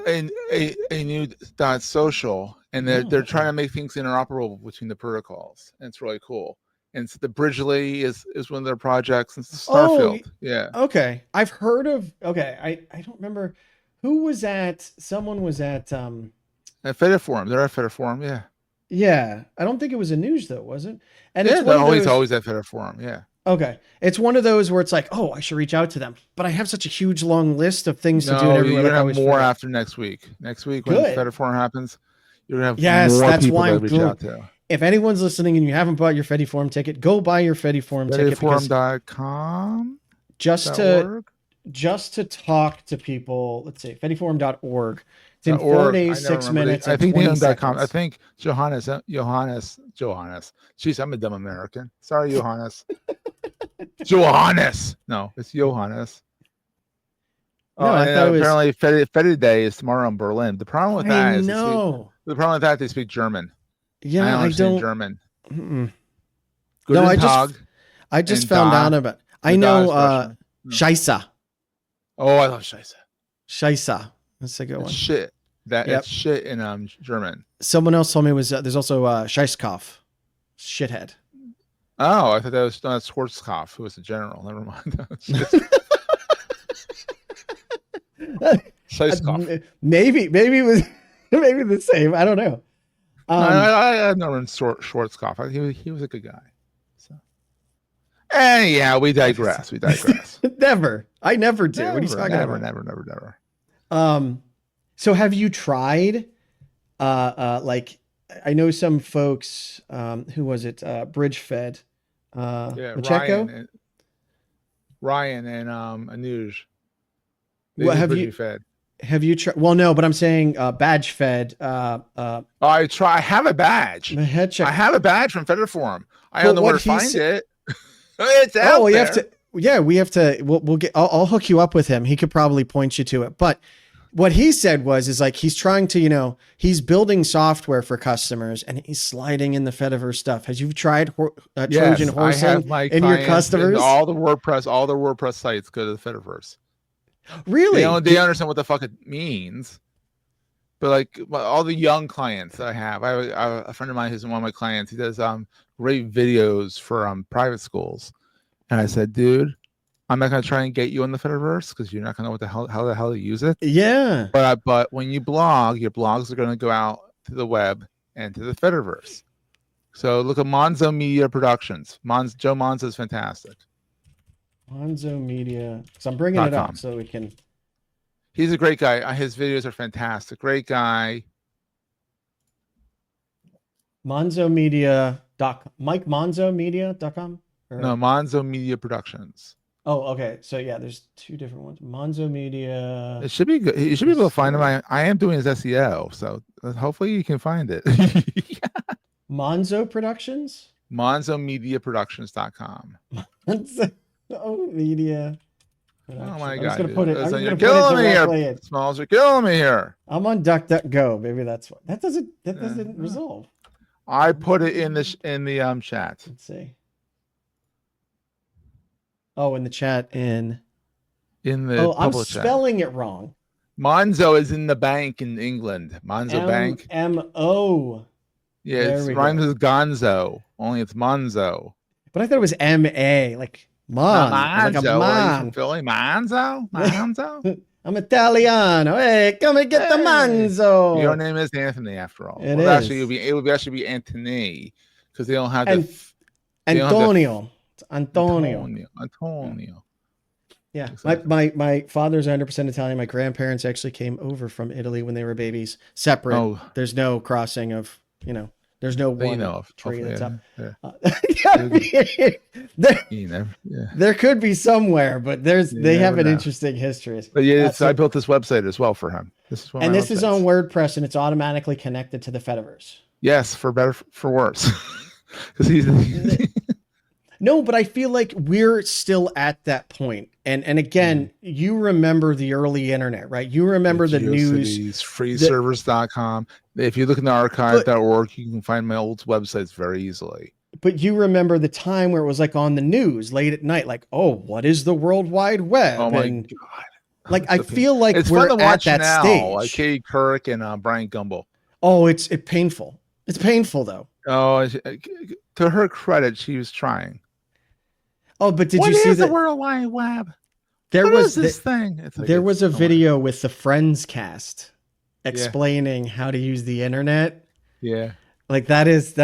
a new .social, and they're trying to make things interoperable between the protocols, and it's really cool. And so the Bridgely is one of their projects. And Starfield. Oh, yeah. Okay. I've heard of. Okay. I don't remember who was at. Someone was at. At Fediforum. They're at Fediforum. Yeah. Yeah. I don't think it was a news though, was it? And yeah, they're always at Fediforum. Yeah. Okay. It's one of those where it's like, oh, I should reach out to them, but I have such a huge long list of things to do. And you're gonna have more after next week. Next week when Fediforum happens, you're gonna have more people to reach out to. If anyone's listening and you haven't bought your Fediforum ticket, go buy your Fediforum ticket. Fediforum.com. Just to talk to people. Let's see, Fediforum.org. It's in 4 days, 6 minutes. I think .com. I think Johannes. Jeez, I'm a dumb American. Sorry, Johannes. Johannes. No, it's Johannes. No, I thought apparently Fedi Day is tomorrow in Berlin. The problem with that is the problem with that they speak German. Yeah, I don't. German. No, I just found out about. I know Scheisse. Oh, I love Scheisse. Scheisse. That's a good one. Shit. It's shit in German. Someone else told me there's also Scheisskopf. Shithead. Oh, I thought that was Schwarzkopf, who was the general. Never mind. Scheisskopf. Maybe it was maybe the same. I don't know. I've never known Schwarzkopf. He was a good guy. So, anyhow, we digress. Never. I never do. What are you talking about? Never. So have you tried? Like I know some folks. Who was it? BridgeFed. Macheco? Ryan and Anuj. What have you tried? Well, no, but I'm saying badge fed. I have a badge. I have a badge from Fediforum. I don't know where to find it. It's out there. Have to. Yeah, we have to. We'll get. I'll hook you up with him. He could probably point you to it. But what he said was like he's trying to, he's building software for customers and he's sliding in the Fediverse stuff. Have you tried Trojan horsing in your customers? All the WordPress sites go to the Fediverse. Really? They understand what the fuck it means. But like all the young clients that I have a friend of mine who's one of my clients. He does great videos for private schools. And I said, dude, I'm not going to try and get you on the Fediverse because you're not going to know how the hell to use it. Yeah. But when you blog, your blogs are going to go out to the web and to the Fediverse. So look at Monzo Media Productions. Joe Monzo is fantastic. Monzo Media. So I'm bringing it up so we can. He's a great guy. His videos are fantastic. Great guy. Monzo Media. MikeMonzoMedia.com? No, Monzo Media Productions. Oh, okay. So yeah, there's two different ones. Monzo Media. It should be good. You should be able to find him. I am doing his SEO, so hopefully you can find it. Monzo Productions? MonzoMediaProductions.com. Monzo Media. Oh my God! You're killing me here. Smalls are killing me here. I'm on DuckDuckGo. Maybe that's what. That doesn't resolve. I put it in the chat. Let's see. Oh, in the chat in the I'm spelling it wrong. Monzo is in the bank in England. Monzo Bank. M-O. Yeah, it rhymes with Gonzo. Only it's Monzo. But I thought it was M-A, like Mon. Monzo. Like a mon. Philly Monzo? Monzo? I'm Italiano. Hey, come and get the Monzo. Your name is Anthony, after all. It is. It would actually be Anthony because they don't have Antonio. It's Antonio. Yeah, exactly. My father's 100% Italian. My grandparents actually came over from Italy when they were babies. Separate. Oh. There's no crossing of There's no That you one know of. tree Oh, that's up. yeah. There, You never, yeah. there could be somewhere, but You they have never an know. interesting history. But yeah, So- I built this website as well for him. This is one of and my this is on websites. WordPress, and it's automatically connected to the Fediverse. Yes, for better, for worse. Because he's No, but I feel like we're still at that point. And again, you remember the early internet, right? You remember the news. freeservers.com. If you look in the archive.org, you can find my old websites very easily. But you remember the time where it was like on the news late at night, like, oh, what is the World Wide Web? Oh my and God. like, I feel like it's we're fun to at watch that now, stage. like Katie Couric and Brian Gumbel. Oh, it's painful. It's painful though. Oh, to her credit, she was trying. Oh, but did What you see is the that World Wide Web? there What was is this thing? It's like, there was a oh my- video with the Friends cast explaining how to use the internet. Yeah. Like that is,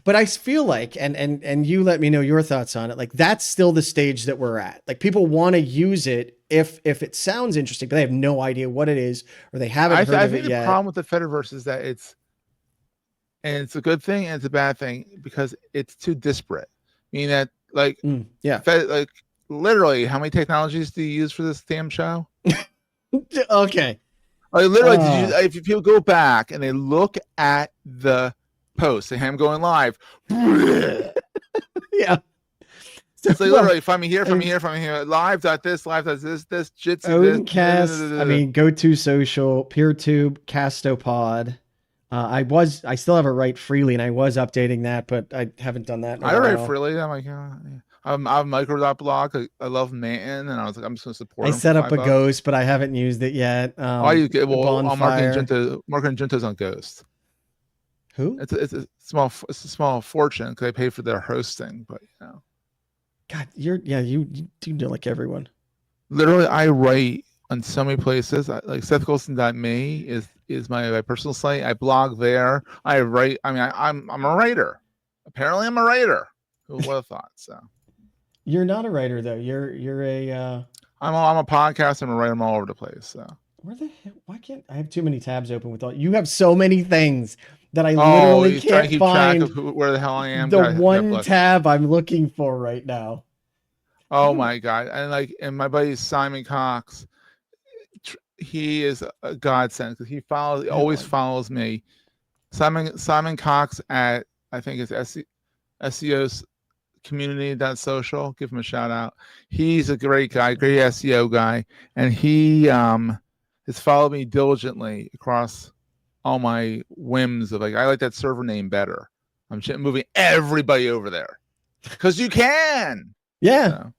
but I feel like, and you let me know your thoughts on it. Like that's still the stage that we're at. Like people want to use it if it sounds interesting, but they have no idea what it is or they haven't heard I of think it the yet. problem with the Fediverse is that it's a good thing and it's a bad thing because it's too disparate. Meaning that like like literally, how many technologies do you use for this damn show? Okay. Like literally, if people go back and they look at the post, say, "Hey, I'm going live." Yeah. It's like literally, find me here, live.this, this, Jitsi, Owncast, I mean, Go2 Social, PeerTube, Castopod. I still have it right freely, and I was updating that, but I haven't done that in a I write while. freely. I'm like, I'm micro.blog. I love Manton, and I was like, I'm just gonna support. I set up a $5. Ghost, but I haven't used it yet. You get Bonfire. Mark and Gento's on Ghost. Who? It's a small fortune because I pay for their hosting, but you know. God, you do like everyone. Literally, I write on so many places. Like SethGolson.me is my personal site. I blog there. I write. I mean, I'm a writer. Apparently, I'm a writer. Who would have thought? So you're not a writer though. You're a. I'm a podcaster. I'm a writer. I'm all over the place. So where the hell? Why can't I have too many tabs open with all? You have so many things that I literally can't find track of where the hell I am. The one tab I'm looking for right now. Oh my God. And my buddy Simon Cox, he is a godsend because he always follows me. Simon Cox at, I think it's SEO's community.social. Give him a shout out. He's a great guy, great SEO guy. And he has followed me diligently across all my whims of like, I like that server name better. I'm moving everybody over there because you can. Yeah. So.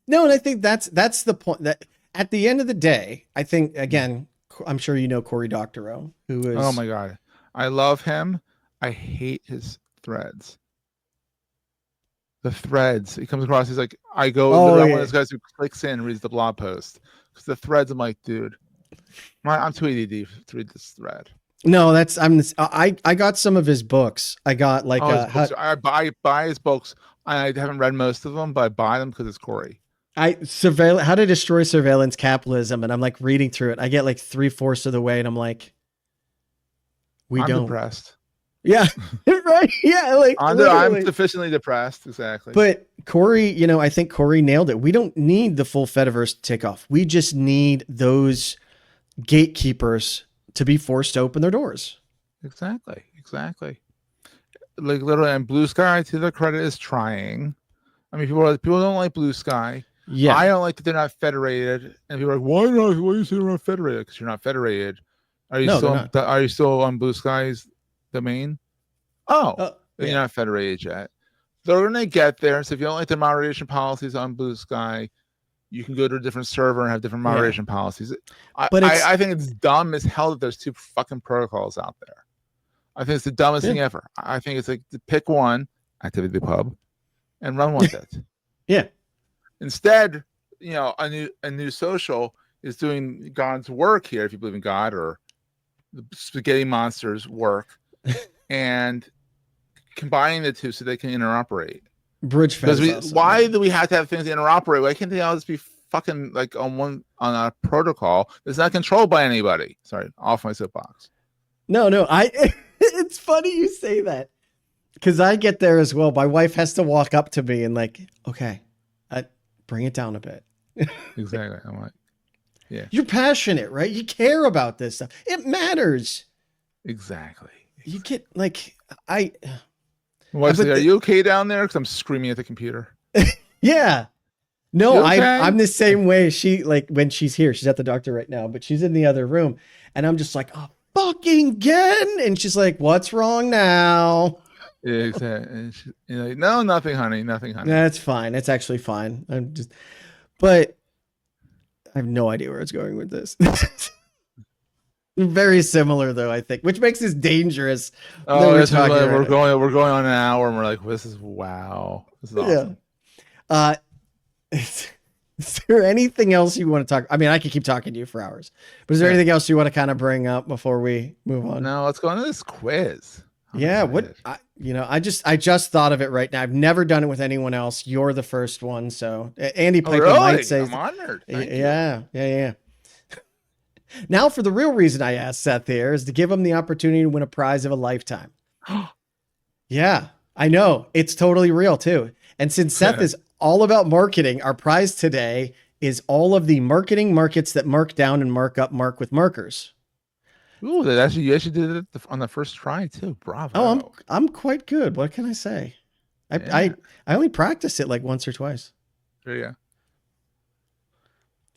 No, and I think that's the point. That at the end of the day, I think again, I'm sure you know Cory Doctorow, who is. Oh my God, I love him. I hate his threads. The threads he comes across, he's like, I go. I'm one of those guys who clicks in and reads the blog post because the threads. I'm like, dude, I'm too ADD to read this thread. No, I got some of his books. I got like I buy his books. I haven't read most of them, but I buy them because it's Cory. How to Destroy Surveillance Capitalism, and I'm like reading through it. I get like 3/4 of the way, and I'm like, I'm depressed. Yeah, right. Yeah, like I'm sufficiently depressed. Exactly. But Cory, I think Cory nailed it. We don't need the full Fediverse to take off. We just need those gatekeepers to be forced to open their doors. Exactly. Like literally, and Blue Sky, to their credit, is trying. I mean, people don't like Blue Sky. Yeah, I don't like that they're not federated. And people are like, why you say they're not federated? Because you're not federated. Are you still on Blue Sky's domain? You're not federated yet. They're gonna get there. So if you don't like the moderation policies on Blue Sky, you can go to a different server and have different moderation policies. I think it's dumb as hell that there's two fucking protocols out there. I think it's the dumbest thing ever. I think it's like to pick one, Activity Pub, and run with it. Yeah. Instead, a new social is doing God's work here, if you believe in God, or the spaghetti monsters work, and combining the two so they can interoperate. Bridge fence. Why do we have to have things interoperate? Why can't they all just be fucking like on a protocol that's not controlled by anybody? Sorry, off my soapbox. No, it's funny you say that. Because I get there as well. My wife has to walk up to me and like, okay, bring it down a bit. Exactly. I'm like, yeah, You're passionate, right? You care about this stuff. It matters. exactly. You get like, I, My wife's but like, "Are the- you okay down there?" Because I'm screaming at the computer. yeah. No, You okay? I'm the same way. She like when she's here, she's at the doctor right now, but she's in the other room, and I'm just like, oh, fucking again, and she's like, what's wrong now? Yeah, exactly. And you're like, no, nothing, honey, nothing, honey. That's fine. It's actually fine. But I have no idea where it's going with this. Very similar though, I think, which makes this dangerous. Oh, we're this is talking what right we're now. going. We're going on an hour, and we're like, this is wow. This is awesome. Yeah. Is there anything else you want to talk? I mean, I could keep talking to you for hours, but is there anything else you want to kind of bring up before we move on? No, let's go on to this quiz. I'm Yeah. excited. I just thought of it right now. I've never done it with anyone else. You're the first one. So Andy Oh, Piper really? might say, I'm honored. Thank you. yeah. Now for the real reason I asked Seth here is to give him the opportunity to win a prize of a lifetime. Yeah, I know. It's totally real too. And since Seth is all about marketing, our prize today is all of the marketing markets that mark down and mark up mark with markers. Ooh, you actually did it on the first try too. Bravo. Oh, I'm quite good. What can I say? I only practiced it like once or twice. There you go.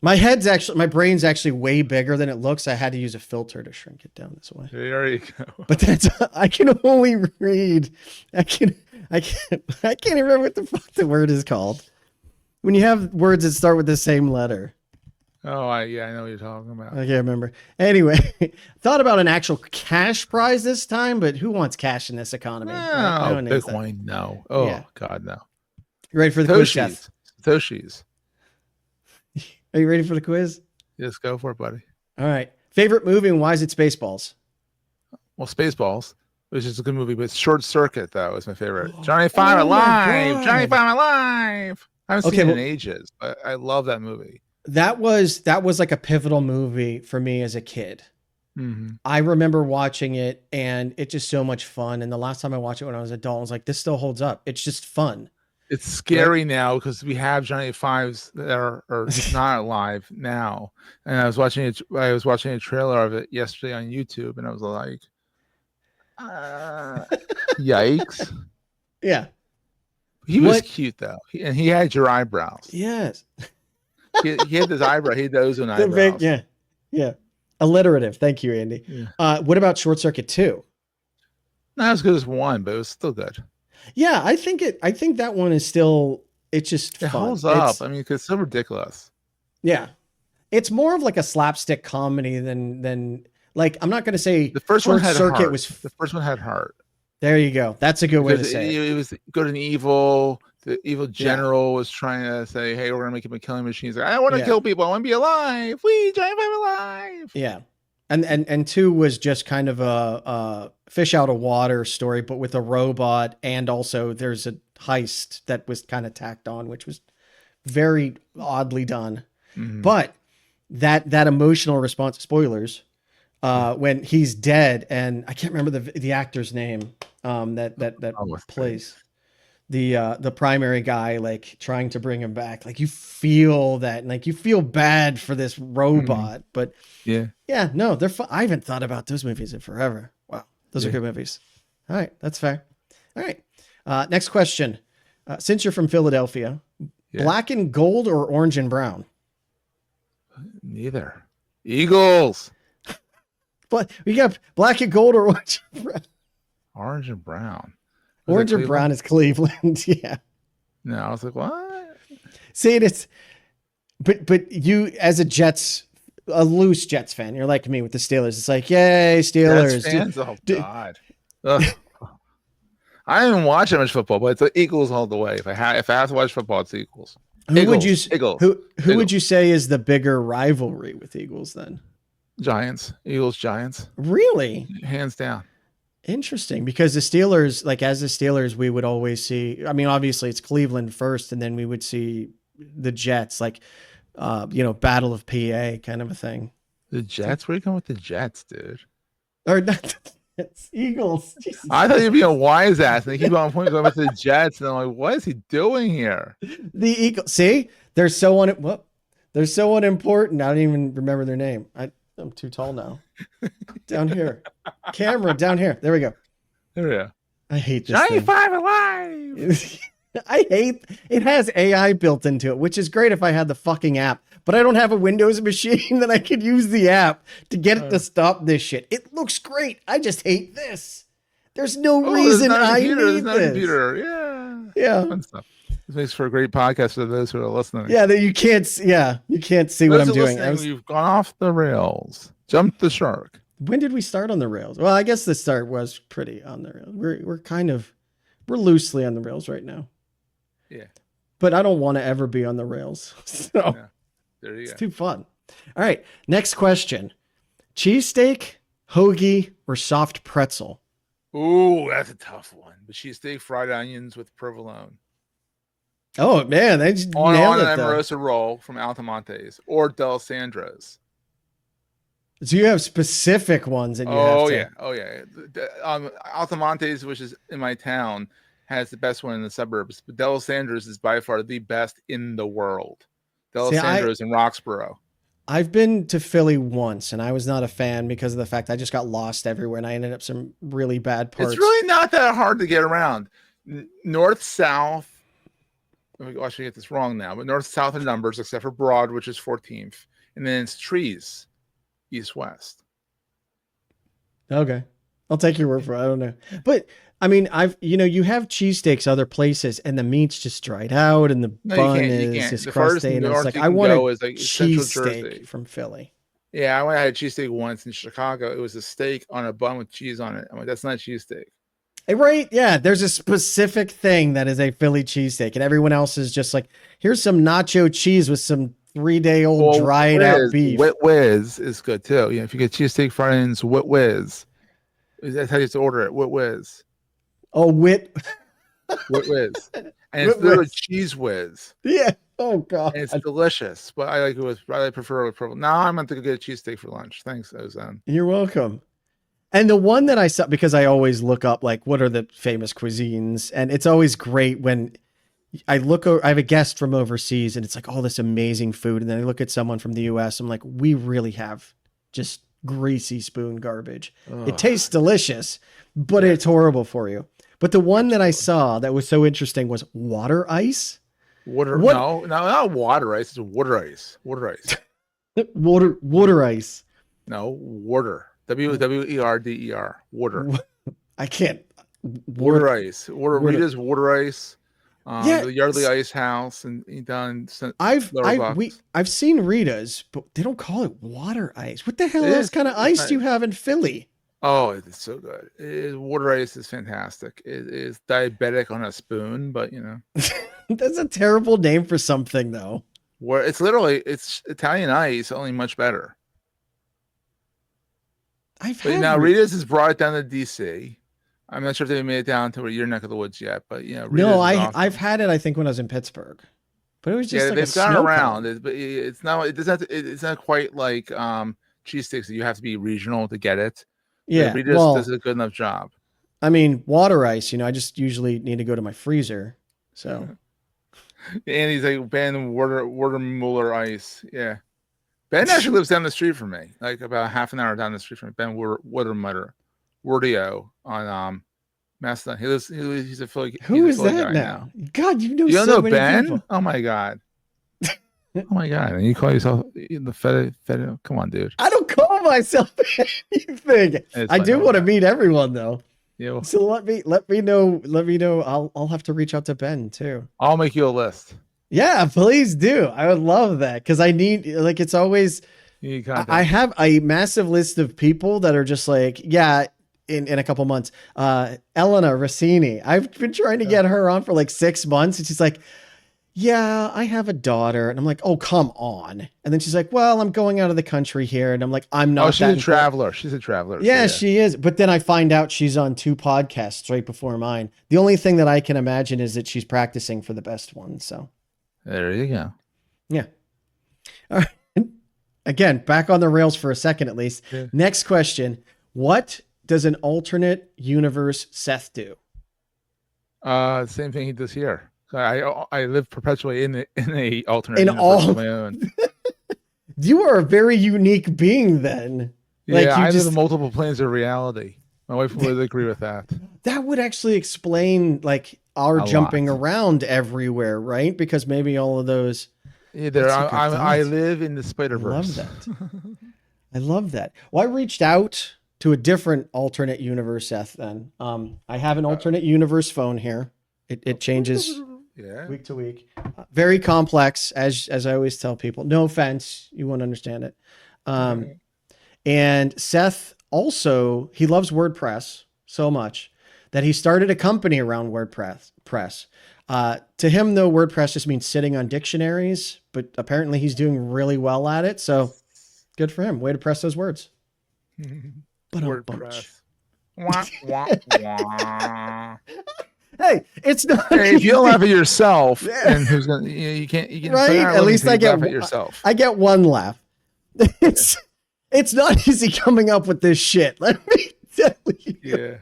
My brain's actually way bigger than it looks. I had to use a filter to shrink it down this way. There you go. But I can only read. I can't even remember what the fuck the word is called. When you have words that start with the same letter. Oh, I know what you're talking about. I can't remember. Anyway, thought about an actual cash prize this time, but who wants cash in this economy? Right? No one needs that. Bitcoin, no. Oh, Yeah. God, no. You ready for the quiz, Seth? Satoshi's. Are you ready for the quiz? Just go for it, buddy. All right. Favorite movie and why is it Spaceballs? Well, Spaceballs, which is a good movie, but Short Circuit, though, is my favorite. Johnny Five Alive! God. Johnny Five Alive! I haven't Okay, seen it well- in ages, but I love that movie. That was like a pivotal movie for me as a kid. Mm-hmm. I remember watching it and it's just so much fun. And the last time I watched it when I was an adult, I was like, this still holds up. It's just fun. It's scary now because we have Johnny Fives that are not alive now. And I was watching a trailer of it yesterday on YouTube, and I was like, yikes. Yeah. He was What- cute though, and he had your eyebrows. Yes. He had this eyebrow. He had those on The eyebrows. big, yeah. Alliterative. Thank you, Andy. Yeah. What about Short Circuit 2? Not as good as one, but it was still good. Yeah, I think that one is still, it's just It fun. holds up. It's- I mean, it's so ridiculous. yeah. It's more of like a slapstick comedy than like, I'm not going to say The first Short one had Circuit heart. was, The first one had heart. there you go. That's a good way to Because say it. it was good and evil. The evil general was trying to say, "Hey, we're gonna make him a killing machine." He's like, "I don't want to kill people. I want to be alive. We Johnny Five alive." Yeah. And 2 was just kind of a fish out of water story, but with a robot. And also there's a heist that was kind of tacked on, which was very oddly done. Mhm. But that emotional response, spoilers, when he's dead, and I can't remember the actor's name, that plays the primary guy, like trying to bring him back. Like you feel that, and like you feel bad for this robot, but yeah, no, they're fun. I haven't thought about those movies in forever. Wow. Those are good movies. All right. That's fair. All right. Next question. Since you're from Philadelphia, black and gold or orange and brown? Neither. Eagles. But we got black and gold or orange and brown? Orange and brown. Was Orange it and brown is Cleveland. Yeah. No, I was like, what? See, it's, but you as a loose Jets fan, you're like me with the Steelers. It's like, yay, Steelers. Jets fans? Oh, God. Ugh. I didn't watch that much football, but it's the Eagles all the way. If I have to watch football, it's the Eagles. Who would you Eagles. Who would you say is the bigger rivalry with Eagles then? Giants. Eagles, Giants. Really? Hands down. Interesting, because the Steelers, like as the Steelers, we would always see, I mean, obviously it's Cleveland first, and then we would see the Jets, like, Battle of PA kind of a thing. The Jets? Where are you going with the Jets, dude? Or not, It's Eagles. Jesus. I thought you'd be a wise ass, and they keep on pointing going back to the Jets, and I'm like, what is he doing here? The Eagles. See, they're so they're so unimportant. I don't even remember their name. I'm too tall now. Down here, camera down here. There we go. There we go. I hate this. 95 alive. I hate it. Has AI built into it, which is great if I had the fucking app. But I don't have a Windows machine that I could use the app to get it to stop this shit. It looks great. I just hate this. There's no reason I need this. Computer. Yeah. Yeah. Fun stuff. This makes for a great podcast for those who are listening. Yeah, that you can't. Yeah, you can't see what I'm doing. You've gone off the rails. Jumped the shark. When did we start on the rails? Well, I guess the start was pretty on the rails. We're loosely on the rails right now. Yeah. But I don't want to ever be on the rails. So Yeah. There you it's go. too fun. All right. Next question. Cheesesteak, hoagie, or soft pretzel? Ooh, that's a tough one. But cheesesteak, fried onions with provolone. Oh, man. They just On nailed an it, though. Amorosa roll from Altamonte's or Del Sandra's. So you have specific ones that you have to... Oh, yeah. Altamonte's, which is in my town, has the best one in the suburbs. But Del Sandra's is by far the best in the world. Del Sandra's in Roxborough. I've been to Philly once, and I was not a fan because of the fact I just got lost everywhere, and I ended up some really bad parts. It's really not that hard to get around. North, south. I should get this wrong now, but north, south are numbers, except for Broad, which is 14th. And then it's trees, east, west. Okay. I'll take your word for it. I don't know. But I mean, you have cheesesteaks other places and the meat's just dried out and the bun is just crusty. And it's like, I want a cheesesteak from Philly. Yeah, I had a cheesesteak once in Chicago. It was a steak on a bun with cheese on it. I'm like, that's not cheesesteak. Right? Yeah. There's a specific thing that is a Philly cheesesteak, and everyone else is just like, here's some nacho cheese with some 3-day-old dried out beef. Wet whiz is good too. Yeah, if you get cheesesteak, fried onions, wet whiz. That's how you have to order it. Wet whiz. Oh, wet whiz. And it's literally cheese whiz. Yeah. Oh god. And it's delicious. But I prefer it with purple. Now I'm going to go get a cheesesteak for lunch. Thanks, Ozone. You're welcome. And the one that I saw, because I always look up like what are the famous cuisines, and it's always great when I have a guest from overseas and it's like all this amazing food, and then I look at someone from the US, I'm like, we really have just greasy spoon garbage. Ugh. It tastes delicious, but it's horrible for you. But the one that I saw that was so interesting was water ice. No, not water ice. It's water ice. Water ice. water ice. No, water. WWERDER. Water. I can't. Water ice. Rita's water ice. The Yardley Ice House and done. I've seen Rita's, but they don't call it water ice. What the hell else kind of ice do you have in Philly? Oh, it's so good. Water ice is fantastic. It is diabetic on a spoon, but that's a terrible name for something, though. Where it's Italian ice, only much better. Now Rita's has brought it down to DC. I'm not sure if they made it down to your neck of the woods yet, but no, I've had it. I think when I was in Pittsburgh, but it was just they've gone around. But it's not. It doesn't. It's not quite like cheesesteaks that you have to be regional to get it. Yeah, Rita's does a good enough job. I mean, water ice. I just usually need to go to my freezer. So, and he's like Ben Water Mueller ice. Yeah, Ben actually lives down the street from me, like about half an hour down the street from me. Ben Watermuller. Wordio on Mastodon. He's a Philly. Who is that now? God, you don't so know many Ben? people. Oh my god. Oh my god. And you call yourself the Fedi? Come on, dude. I don't call myself anything. I do want to meet everyone though. Yeah. So let me know. I'll have to reach out to Ben too. I'll make you a list. Yeah, please do. I would love that because I need it's always. I have a massive list of people that are just like, yeah. In a couple months, Elena Rossini. I've been trying to get her on for like 6 months, and she's like, "Yeah, I have a daughter," and I'm like, "Oh, come on!" And then she's like, "Well, I'm going out of the country here," and I'm like, "I'm not." Oh, she's a traveler. She's a traveler. Yeah, she is. But then I find out she's on 2 podcasts right before mine. The only thing that I can imagine is that she's practicing for the best one. So there you go. Yeah. All right. Again, back on the rails for a second at least. Yeah. Next question: What does an alternate universe Seth do? Same thing he does here. So I live perpetually in a alternate In universe all- of my own. You are a very unique being then. Like, Yeah, you I live just- in multiple planes of reality. My wife would agree with that. That would actually explain like our A jumping lot. around everywhere, right? Because maybe all of those. Either That's a good I thought. live in the I Spider-Verse. love that. I love that. Well, I reached out to a different alternate universe, Seth. Then I have an alternate universe phone here. It changes Yeah. week to week. Very complex, as I always tell people. No offense, you won't understand it. And Seth also, he loves WordPress so much that he started a company around WordPress. To him, though, WordPress just means sitting on dictionaries, but apparently he's doing really well at it. So good for him. Way to press those words. But WordPress. Wah, wah, wah. Hey, it's not. Hey, if you don't laugh at yourself, Yeah. and who's gonna? You can't. You can Right? figure out At living least until I you get laugh at yourself. I get one laugh. It's not easy coming up with this shit. Let me tell you. Yeah.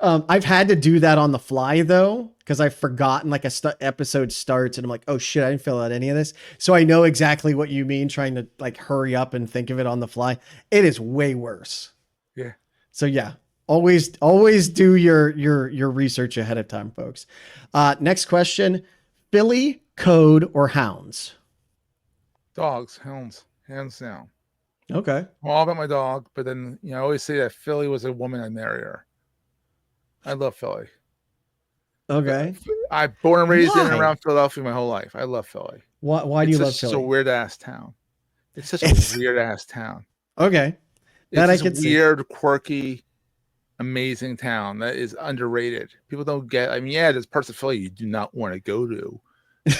I've had to do that on the fly though, because I've forgotten like episode starts and I'm like, oh shit, I didn't fill out any of this. So I know exactly what you mean, trying to like hurry up and think of it on the fly. It is way worse. Yeah. So yeah, always do your research ahead of time, folks. Next question: Philly, code, or hounds? Dogs, hounds, hands down. Okay. I'm all about my dog, but then I always say that Philly was a woman I'd marry her. I love Philly. Okay. I'm born and raised in and Why? around Philadelphia my whole life. I love Philly. Why do you love It's Philly? a weird ass town. It's such It's- a weird ass town. Okay. That It's I this could see. weird, quirky, amazing town that is underrated. People don't get. I mean, yeah, there's parts of Philly you do not want to go to,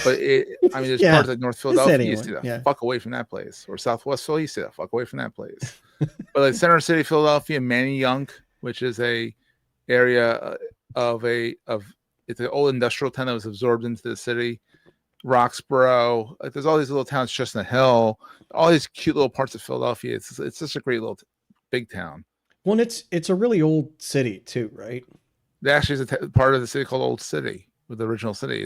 but there's Yeah, parts like North Philadelphia you anyone, stay the yeah. fuck away from that place, or Southwest Philly you stay the fuck away from that place. But like Center City, Philadelphia, Manayunk, which is a area of it's an old industrial town that was absorbed into the city. Roxborough, like there's all these little towns just in the hill, all these cute little parts of Philadelphia. It's such a great little big town. Well, it's a really old city too, right? There actually is a part of the city called Old City, with the original city.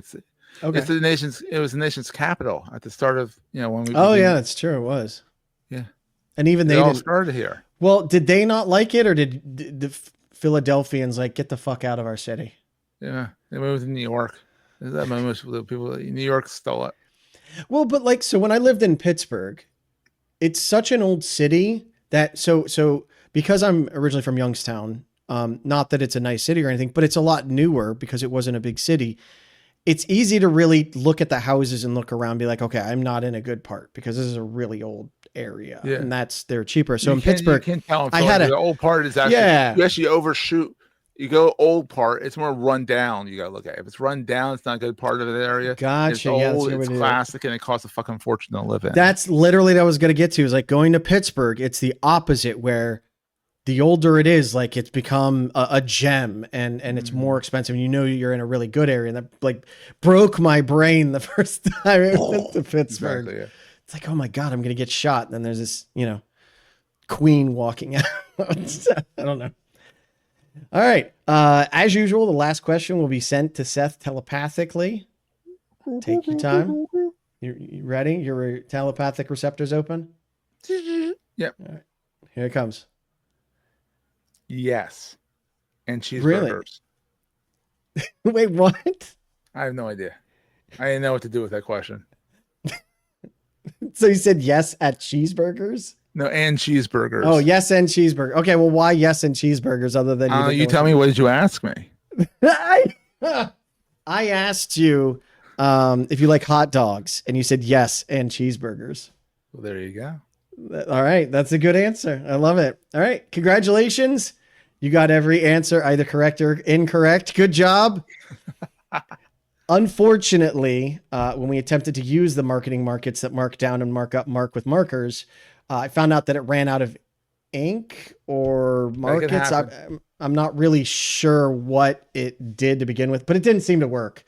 Okay. It was the nation's capital at the start of when we. Oh became- yeah, that's true. It was. Yeah. And even They they all didn't. started here. Well, did they not like it, or did the Philadelphians like get the fuck out of our city? Yeah, they moved to New York. That most of the people in New York stole it. Well, but like, so when I lived in Pittsburgh, it's such an old city that so because I'm originally from Youngstown, not that it's a nice city or anything, but it's a lot newer because it wasn't a big city. It's easy to really look at the houses and look around and be like, okay, I'm not in a good part because this is a really old area Yeah. and they're cheaper. So You in can't- Pittsburgh, you can't tell in I had Philly. The old part is actually Yeah. you actually overshoot. You go old part, it's more run down. You gotta look at. If it's run down, it's not a good part of the area. It's Gotcha, yeah, that's old, a good it's way to do it. classic, and it costs a fucking fortune to live in. that's literally what I was going to get to, is like going to Pittsburgh. It's the opposite, where the older it is, like it's become a gem and it's more expensive. And you're in a really good area. And that like broke my brain the first time I went to Pittsburgh. Exactly, yeah. It's like, oh my God, I'm going to get shot. And then there's this, queen walking out. I don't know. All right. As usual, the last question will be sent to Seth telepathically. Take your time. You ready? Your telepathic receptors open? Yep. All right. Here it comes. Yes. And Really? cheeseburgers. Wait, what? I have no idea. I didn't know what to do with that question. So you said yes at cheeseburgers? No, and cheeseburgers. Oh, yes and cheeseburger. Okay, well, why yes and cheeseburgers other than You tell me, what did you ask me? I asked you if you like hot dogs, and you said yes and cheeseburgers. Well, there you go. All right, that's a good answer. I love it. All right, congratulations. You got every answer, either correct or incorrect. Good job. Unfortunately, when we attempted to use the marketing markets that mark down and mark up mark with markers, I found out that it ran out of ink or markets. I'm not really sure what it did to begin with, but it didn't seem to work.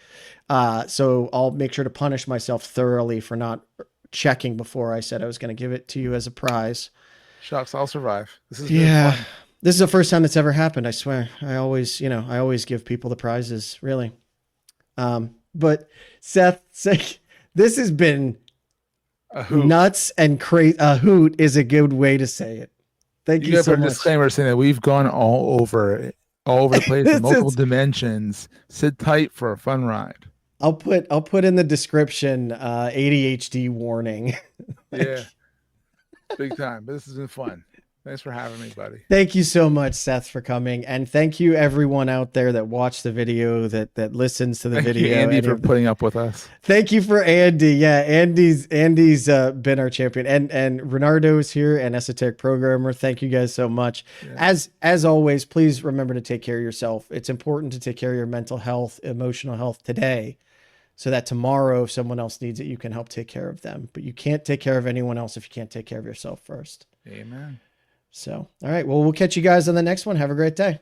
So I'll make sure to punish myself thoroughly for not checking before I said I was going to give it to you as a prize. Shucks, I'll survive. This has been Yeah. fun. This is the first time that's ever happened. I swear. I always give people the prizes, really. But Seth, this has been A hoot. nuts and crazy. A hoot is a good way to say it. Thank you gotta so put a much. disclaimer saying that we've gone all over the place in multiple It's- dimensions. Sit tight for a fun ride. I'll put in the description ADHD warning. Yeah, big time. But this has been fun. Thanks for having me, buddy. Thank you so much, Seth, for coming, and thank you everyone out there that watched the video, that listens to the Thank video. you, Andy, for putting up with us. Thank you for Andy. Yeah, Andy's been our champion, and Renardo is here, and Esoteric Programmer. Thank you guys so much. Yeah. As always, please remember to take care of yourself. It's important to take care of your mental health, emotional health today, so that tomorrow, if someone else needs it, you can help take care of them. But you can't take care of anyone else if you can't take care of yourself first. Amen. So, all right. Well, we'll catch you guys on the next one. Have a great day.